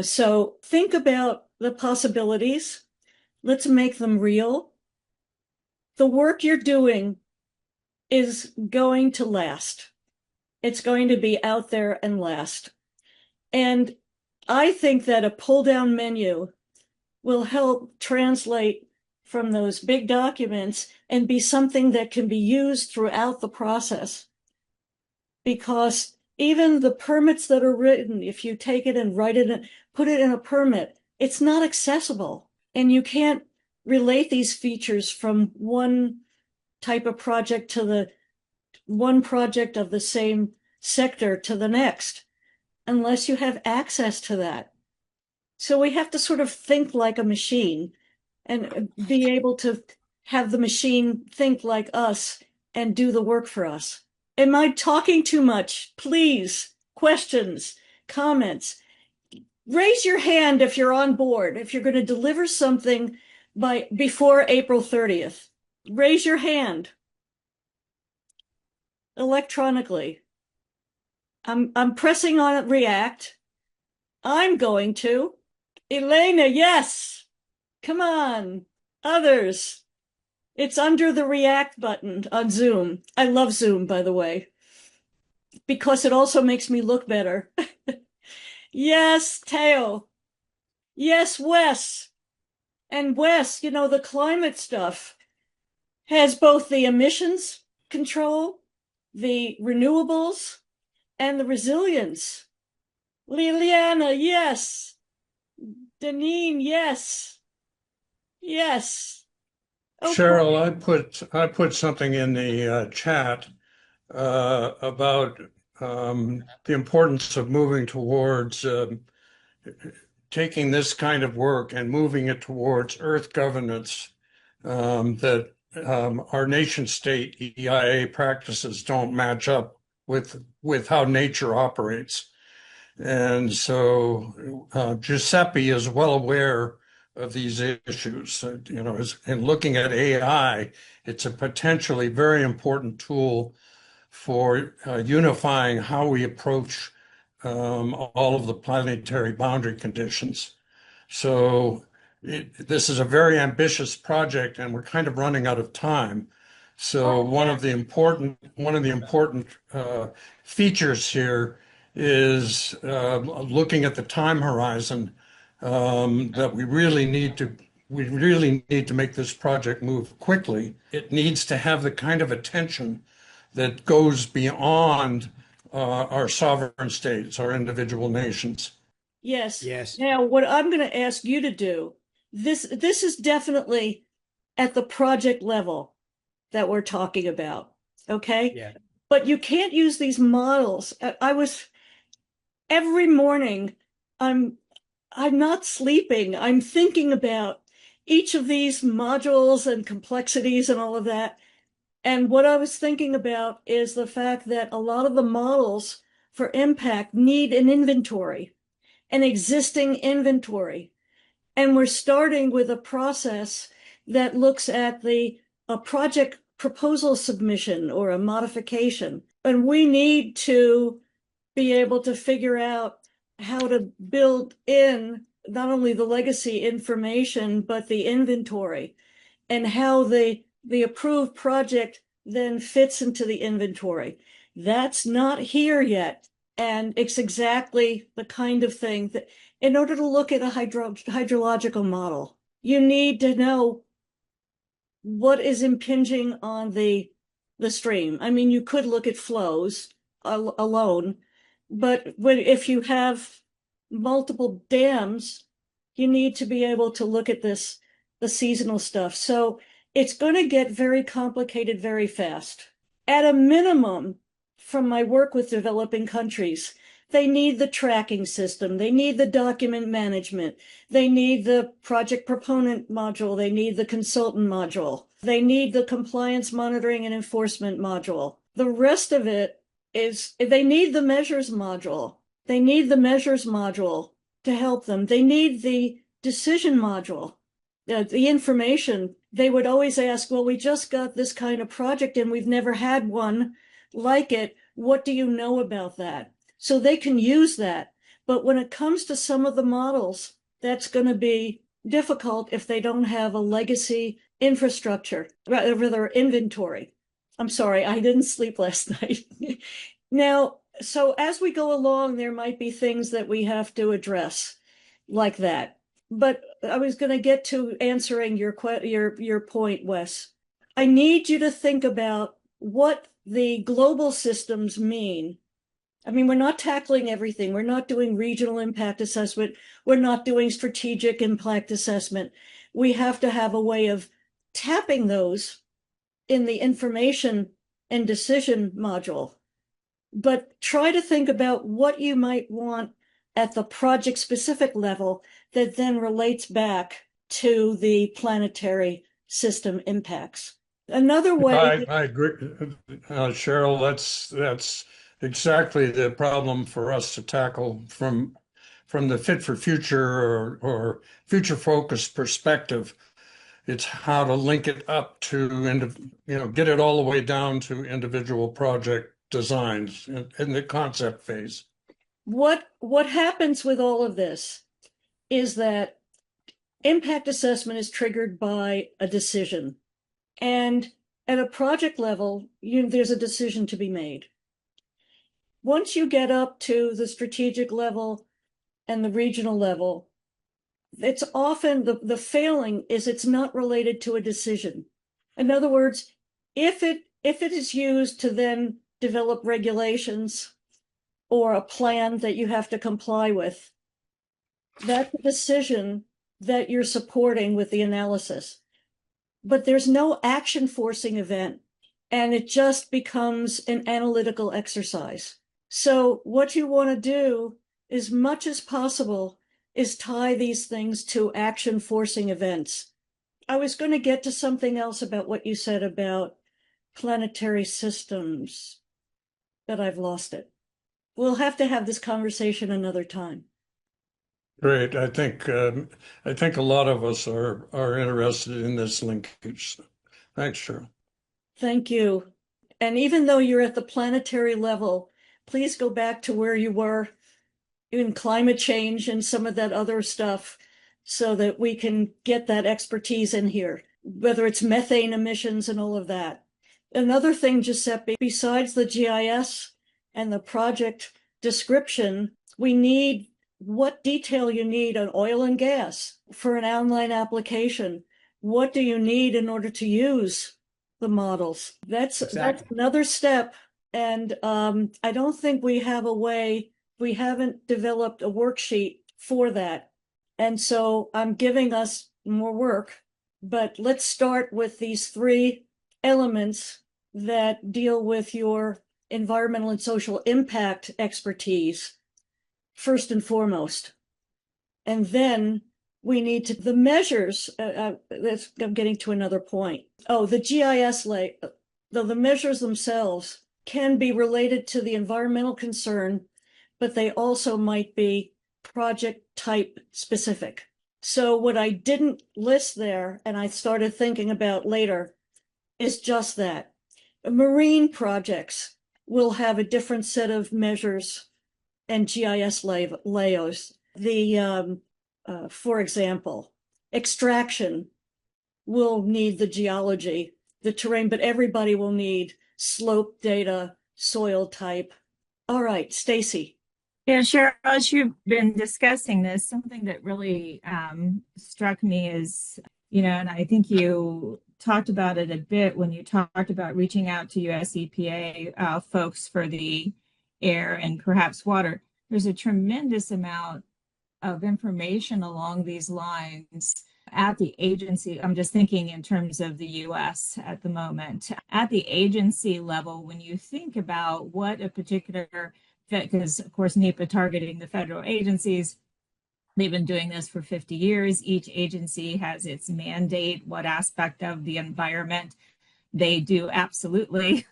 So think about the possibilities. Let's make them real. The work you're doing is going to last. It's going to be out there and last. And I think that a pull-down menu will help translate from those big documents and be something that can be used throughout the process. Because even the permits that are written, if you take it and write it, put it in a permit, it's not accessible. And you can't relate these features from one type of project to the one project of the same sector to the next, unless you have access to that. So we have to sort of think like a machine and be able to have the machine think like us and do the work for us. Am I talking too much? Please, questions, comments. Raise your hand if you're on board, if you're going to deliver something before April 30th. Raise your hand electronically. I'm pressing on React. I'm going to. Elena, yes. Come on. Others. It's under the React button on Zoom. I love Zoom, by the way, because it also makes me look better. Yes, Teo. Yes, Wes. And Wes, the climate stuff has both the emissions control, the renewables, and the resilience. Liliana, yes. Deneen, yes. Yes. Okay. Cheryl, I put something in the chat about the importance of moving towards taking this kind of work and moving it towards Earth governance that our nation state EIA practices don't match up with how nature operates. And so Giuseppe is well aware of these issues. In looking at AI, it's a potentially very important tool for unifying how we approach all of the planetary boundary conditions. So this is a very ambitious project, and we're kind of running out of time. So one of the important features here is looking at the time horizon that we really need to make this project move quickly. It needs to have the kind of attention that goes beyond our sovereign states, our individual nations. Yes. Yes. Now, what I'm going to ask you to do, this is definitely at the project level that we're talking about. Okay. Yeah. But you can't use these models. Every morning, I'm not sleeping. I'm thinking about each of these modules and complexities and all of that. And what I was thinking about is the fact that a lot of the models for impact need an inventory, an existing inventory. And we're starting with a process that looks at a project proposal submission or a modification. And we need to be able to figure out how to build in not only the legacy information, but the inventory, and how the approved project then fits into the inventory. That's not here yet. And it's exactly the kind of thing that in order to look at a hydrological model, you need to know what is impinging on the stream. I mean, you could look at flows alone, but if you have multiple dams, you need to be able to look at the seasonal stuff. So it's going to get very complicated very fast. At a minimum, from my work with developing countries, they need the tracking system, they need the document management, they need the project proponent module, they need the consultant module, they need the compliance monitoring and enforcement module. The rest of it is they need the measures module. They need the measures module to help them. They need the decision module, the information. They would always ask, well, we just got this kind of project and we've never had one like it. What do you know about that? So they can use that. But when it comes to some of the models, that's going to be difficult if they don't have a legacy infrastructure, rather inventory. I'm sorry, I didn't sleep last night. Now, so as we go along, there might be things that we have to address like that. But I was going to get to answering your point, Wes. I need you to think about what the global systems mean. I mean, we're not tackling everything. We're not doing regional impact assessment. We're not doing strategic impact assessment. We have to have a way of tapping those in the information and decision module. But try to think about what you might want at the project specific level that then relates back to the planetary system impacts. Another way. I agree, Cheryl. That's exactly the problem for us to tackle from the Fit for Future or future focused perspective. It's how to link it up to, get it all the way down to individual project designs in the concept phase. What happens with all of this is that impact assessment is triggered by a decision. And at a project level, there's a decision to be made. Once you get up to the strategic level and the regional level, it's often the failing is it's not related to a decision. In other words, if it is used to then develop regulations or a plan that you have to comply with, that's a decision that you're supporting with the analysis. But there's no action forcing event, and it just becomes an analytical exercise. So what you want to do, as much as possible, is tie these things to action forcing events. I was going to get to something else about what you said about planetary systems, but I've lost it. We'll have to have this conversation another time. Great. I think a lot of us are interested in this linkage. Thanks, Cheryl. Thank you. And even though you're at the planetary level, please go back to where you were in climate change and some of that other stuff so that we can get that expertise in here, whether it's methane emissions and all of that. Another thing, Giuseppe, besides the GIS and the project description, we need what detail you need on oil and gas for an online application. What do you need in order to use the models? That's another step. And I don't think we have a way, we haven't developed a worksheet for that. And so I'm giving us more work, but let's start with these three elements that deal with your environmental and social impact expertise first and foremost. And then we need to, the measures, I'm getting to another point. Oh, the GIS, the measures themselves can be related to the environmental concern, but they also might be project type specific. So what I didn't list there, and I started thinking about later, is just that. Marine projects will have a different set of measures and GIS layers. For example, extraction will need the geology, the terrain, but everybody will need slope data, soil type. All right, Stacy. Yeah, Cheryl, as you've been discussing this, something that really struck me is, and I think you talked about it a bit when you talked about reaching out to US EPA folks for the air and perhaps water. There's a tremendous amount of information along these lines at the agency. I'm just thinking in terms of the US at the moment. At the agency level, when you think about what a particular, because of course NEPA targeting the federal agencies, they've been doing this for 50 years. Each agency has its mandate, what aspect of the environment they do absolutely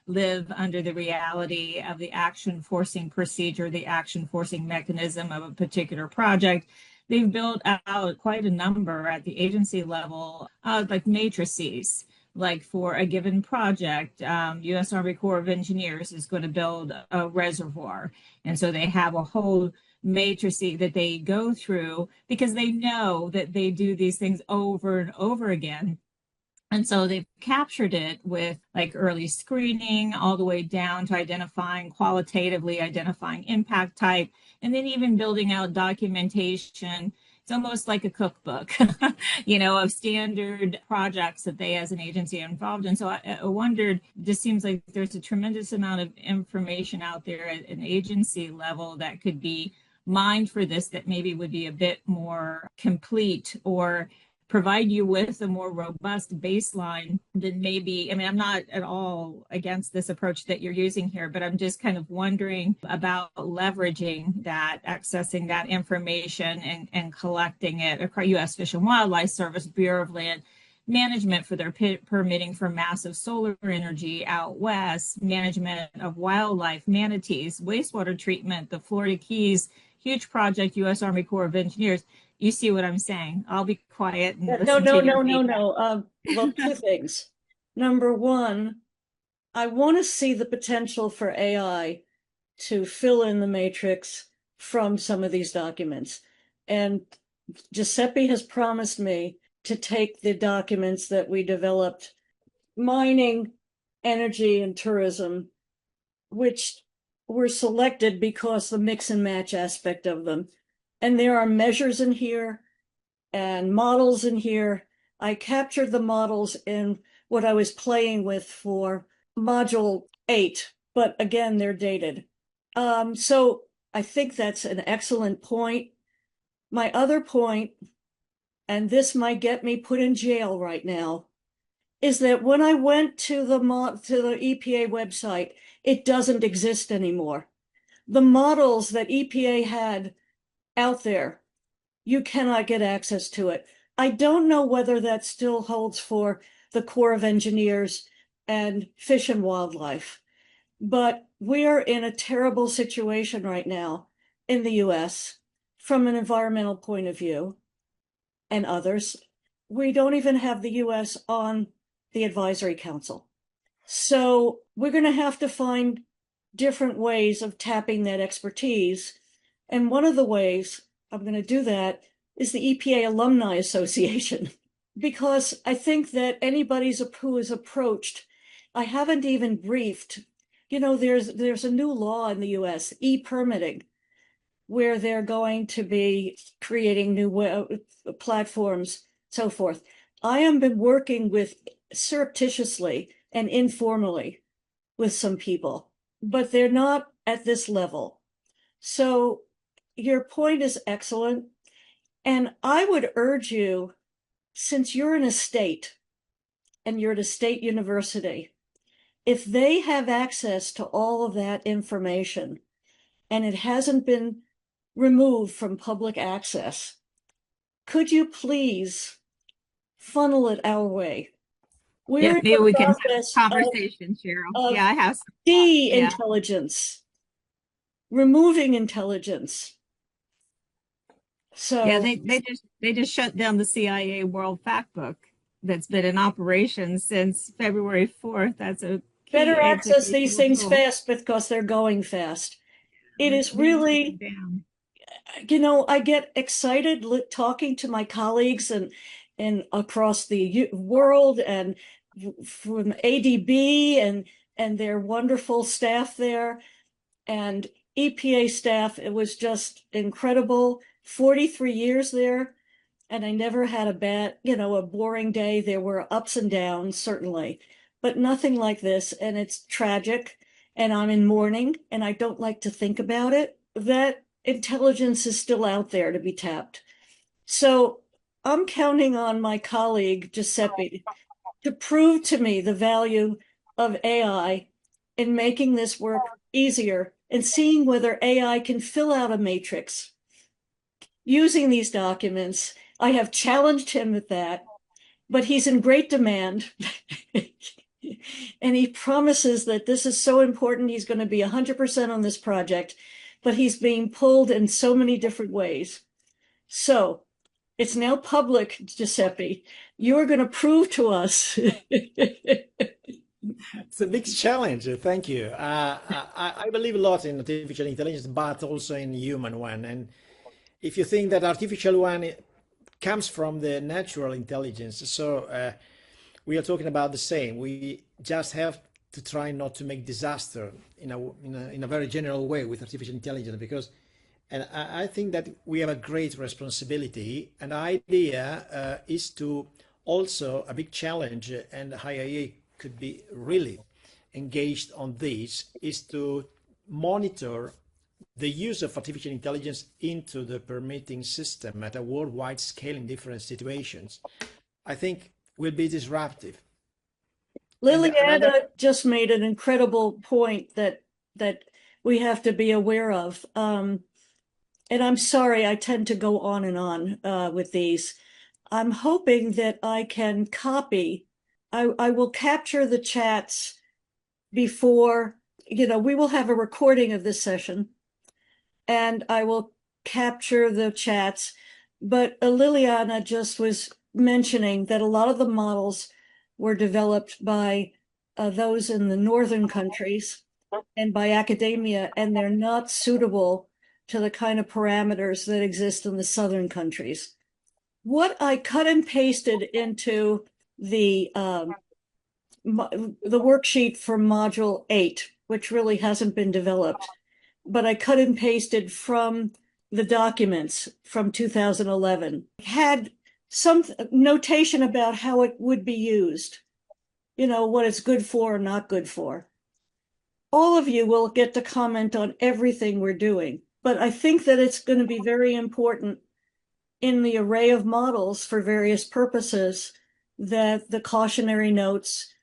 live under the reality of the action forcing procedure, the action forcing mechanism of a particular project. They've built out quite a number at the agency level, like matrices. Like for a given project, U.S. Army Corps of Engineers is going to build a reservoir. And so they have a whole matrix that they go through because they know that they do these things over and over again. And so they've captured it with like early screening all the way down to qualitatively identifying impact type, and then even building out documentation. It's almost like a cookbook, of standard projects that they as an agency are involved in. So I wondered, this seems like there's a tremendous amount of information out there at an agency level that could be mined for this that maybe would be a bit more complete or provide you with a more robust baseline than maybe, I'm not at all against this approach that you're using here, but I'm just kind of wondering about leveraging that, accessing that information and collecting it across U.S. Fish and Wildlife Service, Bureau of Land Management for their permitting for massive solar energy out west, management of wildlife, manatees, wastewater treatment, the Florida Keys, huge project, U.S. Army Corps of Engineers. You see what I'm saying? I'll be quiet and listen to your feedback. Well, two things. Number one, I want to see the potential for AI to fill in the matrix from some of these documents. And Giuseppe has promised me to take the documents that we developed, mining, energy, and tourism, which were selected because the mix and match aspect of them. And there are measures in here and models in here. I captured the models in what I was playing with for module 8, but again, they're dated. So I think that's an excellent point. My other point, and this might get me put in jail right now, is that when I went to the EPA website, it doesn't exist anymore. The models that EPA had out there, you cannot get access to it. I don't know whether that still holds for the Corps of Engineers and Fish and Wildlife, but we're in a terrible situation right now in the US from an environmental point of view and others. We don't even have the US on the advisory council. So we're going to have to find different ways of tapping that expertise. And one of the ways I'm going to do that is the EPA Alumni Association, because I think that anybody who is approached, I haven't even briefed, there's a new law in the US, e-permitting, where they're going to be creating new platforms, so forth. I have been working with surreptitiously and informally with some people, but they're not at this level. So your point is excellent. And I would urge you, since you're in a state and you're at a state university, if they have access to all of that information and it hasn't been removed from public access, could you please funnel it our way? We're maybe in we the can have process a conversation, Cheryl. of Yeah, I have. de-intelligence, removing intelligence. So yeah, they just shut down the CIA World Factbook that's been in operation since February 4th. That's a better access these things tool. fast because they're going fast. It is really, down. I get excited talking to my colleagues and across the world and from ADB and their wonderful staff there. and EPA staff. It was just incredible. 43 years there, and I never had a boring day. There were ups and downs, certainly, but nothing like this. And it's tragic, and I'm in mourning, and I don't like to think about it. That intelligence is still out there to be tapped. So I'm counting on my colleague, Giuseppe, to prove to me the value of AI in making this work easier and seeing whether AI can fill out a matrix using these documents. I have challenged him at that, but he's in great demand. And he promises that this is so important. He's going to be 100% on this project, but he's being pulled in so many different ways. So it's now public, Giuseppe. You're going to prove to us. It's a big challenge. Thank you. I believe a lot in artificial intelligence, but also in human one. And if you think that artificial one comes from the natural intelligence, so we are talking about the same. We just have to try not to make disaster in a very general way with artificial intelligence, because and I think that we have a great responsibility. And the idea is to also a big challenge, and IAIA could be really engaged on this, is to monitor the use of artificial intelligence into the permitting system at a worldwide scale in different situations. I think will be disruptive. Liliana just made an incredible point that we have to be aware of. And I'm sorry, I tend to go on and on with these. I'm hoping that I can copy. I will capture the chats before, we will have a recording of this session, and I will capture the chats. But Liliana just was mentioning that a lot of the models were developed by those in the northern countries and by academia, and they're not suitable to the kind of parameters that exist in the southern countries. What I cut and pasted into the worksheet for module 8, which really hasn't been developed, but I cut and pasted from the documents from 2011, had some notation about how it would be used, what it's good for or not good for. All of you will get to comment on everything we're doing, but I think that it's going to be very important in the array of models for various purposes that the cautionary notes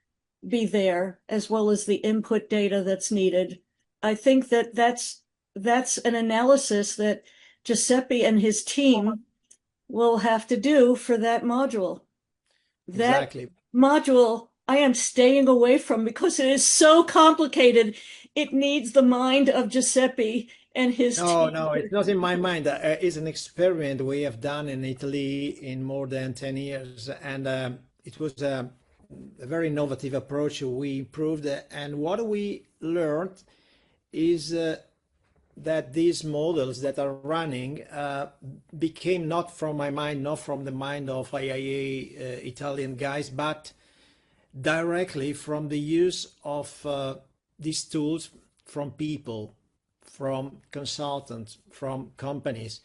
be there, as well as the input data that's needed. I think that that's an analysis that Giuseppe and his team will have to do for that module. Exactly. That module I am staying away from because it is so complicated. It needs the mind of Giuseppe and his team. No, it's not in my mind. It's an experiment we have done in Italy in more than 10 years. And it was a very innovative approach. We improved. And what we learned is that these models that are running became not from my mind, not from the mind of IAIA Italian guys, but directly from the use of these tools from people, from consultants, from companies.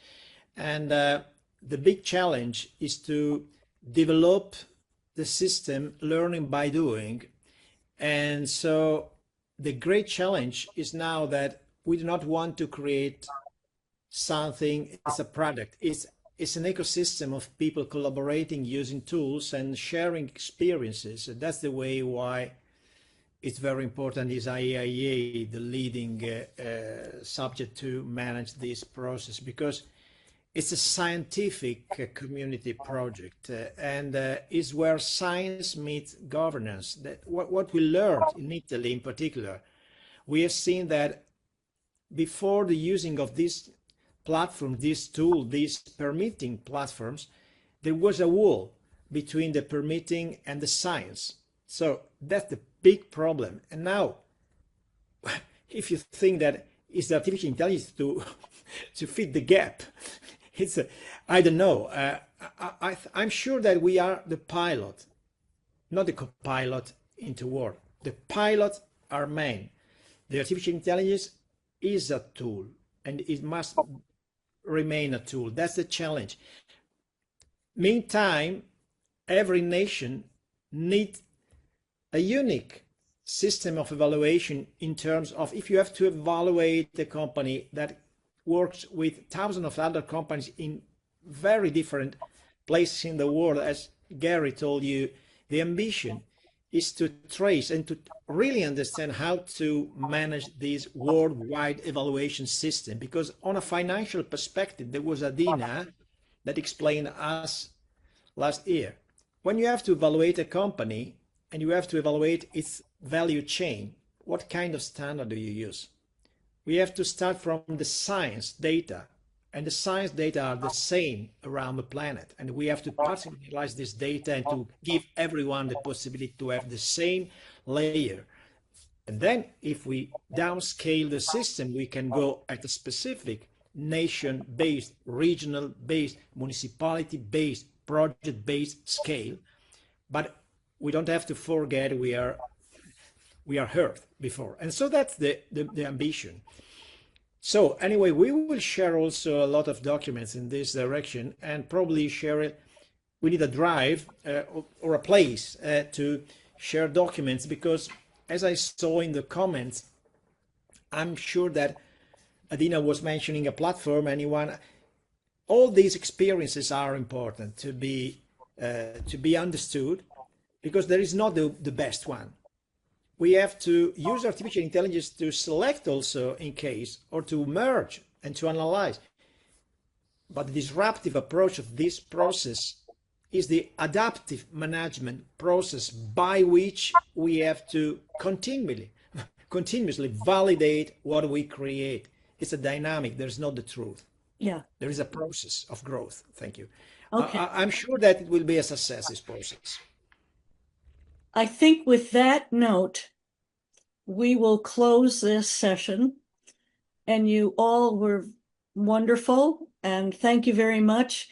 And the big challenge is to develop the system learning by doing. And so the great challenge is now that we do not want to create something as a product. It's an ecosystem of people collaborating, using tools and sharing experiences. That's the way why it's very important is IAIA, the leading subject to manage this process, because it's a scientific community project and is where science meets governance. What we learned in Italy in particular, we have seen that before the using of this platform, this tool, these permitting platforms, there was a wall between the permitting and the science. So that's the big problem. And now, if you think that it's artificial intelligence to fit the gap, I don't know. I'm sure that we are the pilot, not the co-pilot into war. The pilot are men. The artificial intelligence is a tool and it must remain a tool. That's the challenge. Meantime, every nation needs a unique system of evaluation in terms of if you have to evaluate a company that works with thousands of other companies in very different places in the world, as Gary told you, the ambition is to trace and to really understand how to manage this worldwide evaluation system. Because on a financial perspective, there was Adina that explained us last year. When you have to evaluate a company and you have to evaluate its value chain, what kind of standard do you use? We have to start from the science data, and the science data are the same around the planet. And we have to personalize this data and to give everyone the possibility to have the same layer. And then if we downscale the system, we can go at a specific nation-based, regional-based, municipality-based, project-based scale. But we don't have to forget we are Earth before. And so that's the ambition. So anyway, we will share also a lot of documents in this direction and probably share it. We need a drive or a place to share documents because as I saw in the comments, I'm sure that Adina was mentioning a platform, anyone, all these experiences are important to be understood because there is not the best one. We have to use artificial intelligence to select also in case or to merge and to analyze. But the disruptive approach of this process is the adaptive management process by which we have to continuously validate what we create. It's a dynamic, there's not the truth. Yeah. There is a process of growth. Thank you. Okay. I'm sure that it will be a success, this process. I think with that note, we will close this session. And you all were wonderful, and thank you very much.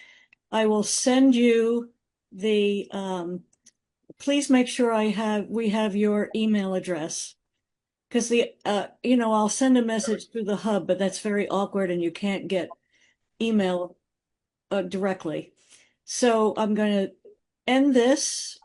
I will send you the, please make sure we have your email address. Because I'll send a message through the hub, but that's very awkward and you can't get email directly. So I'm going to end this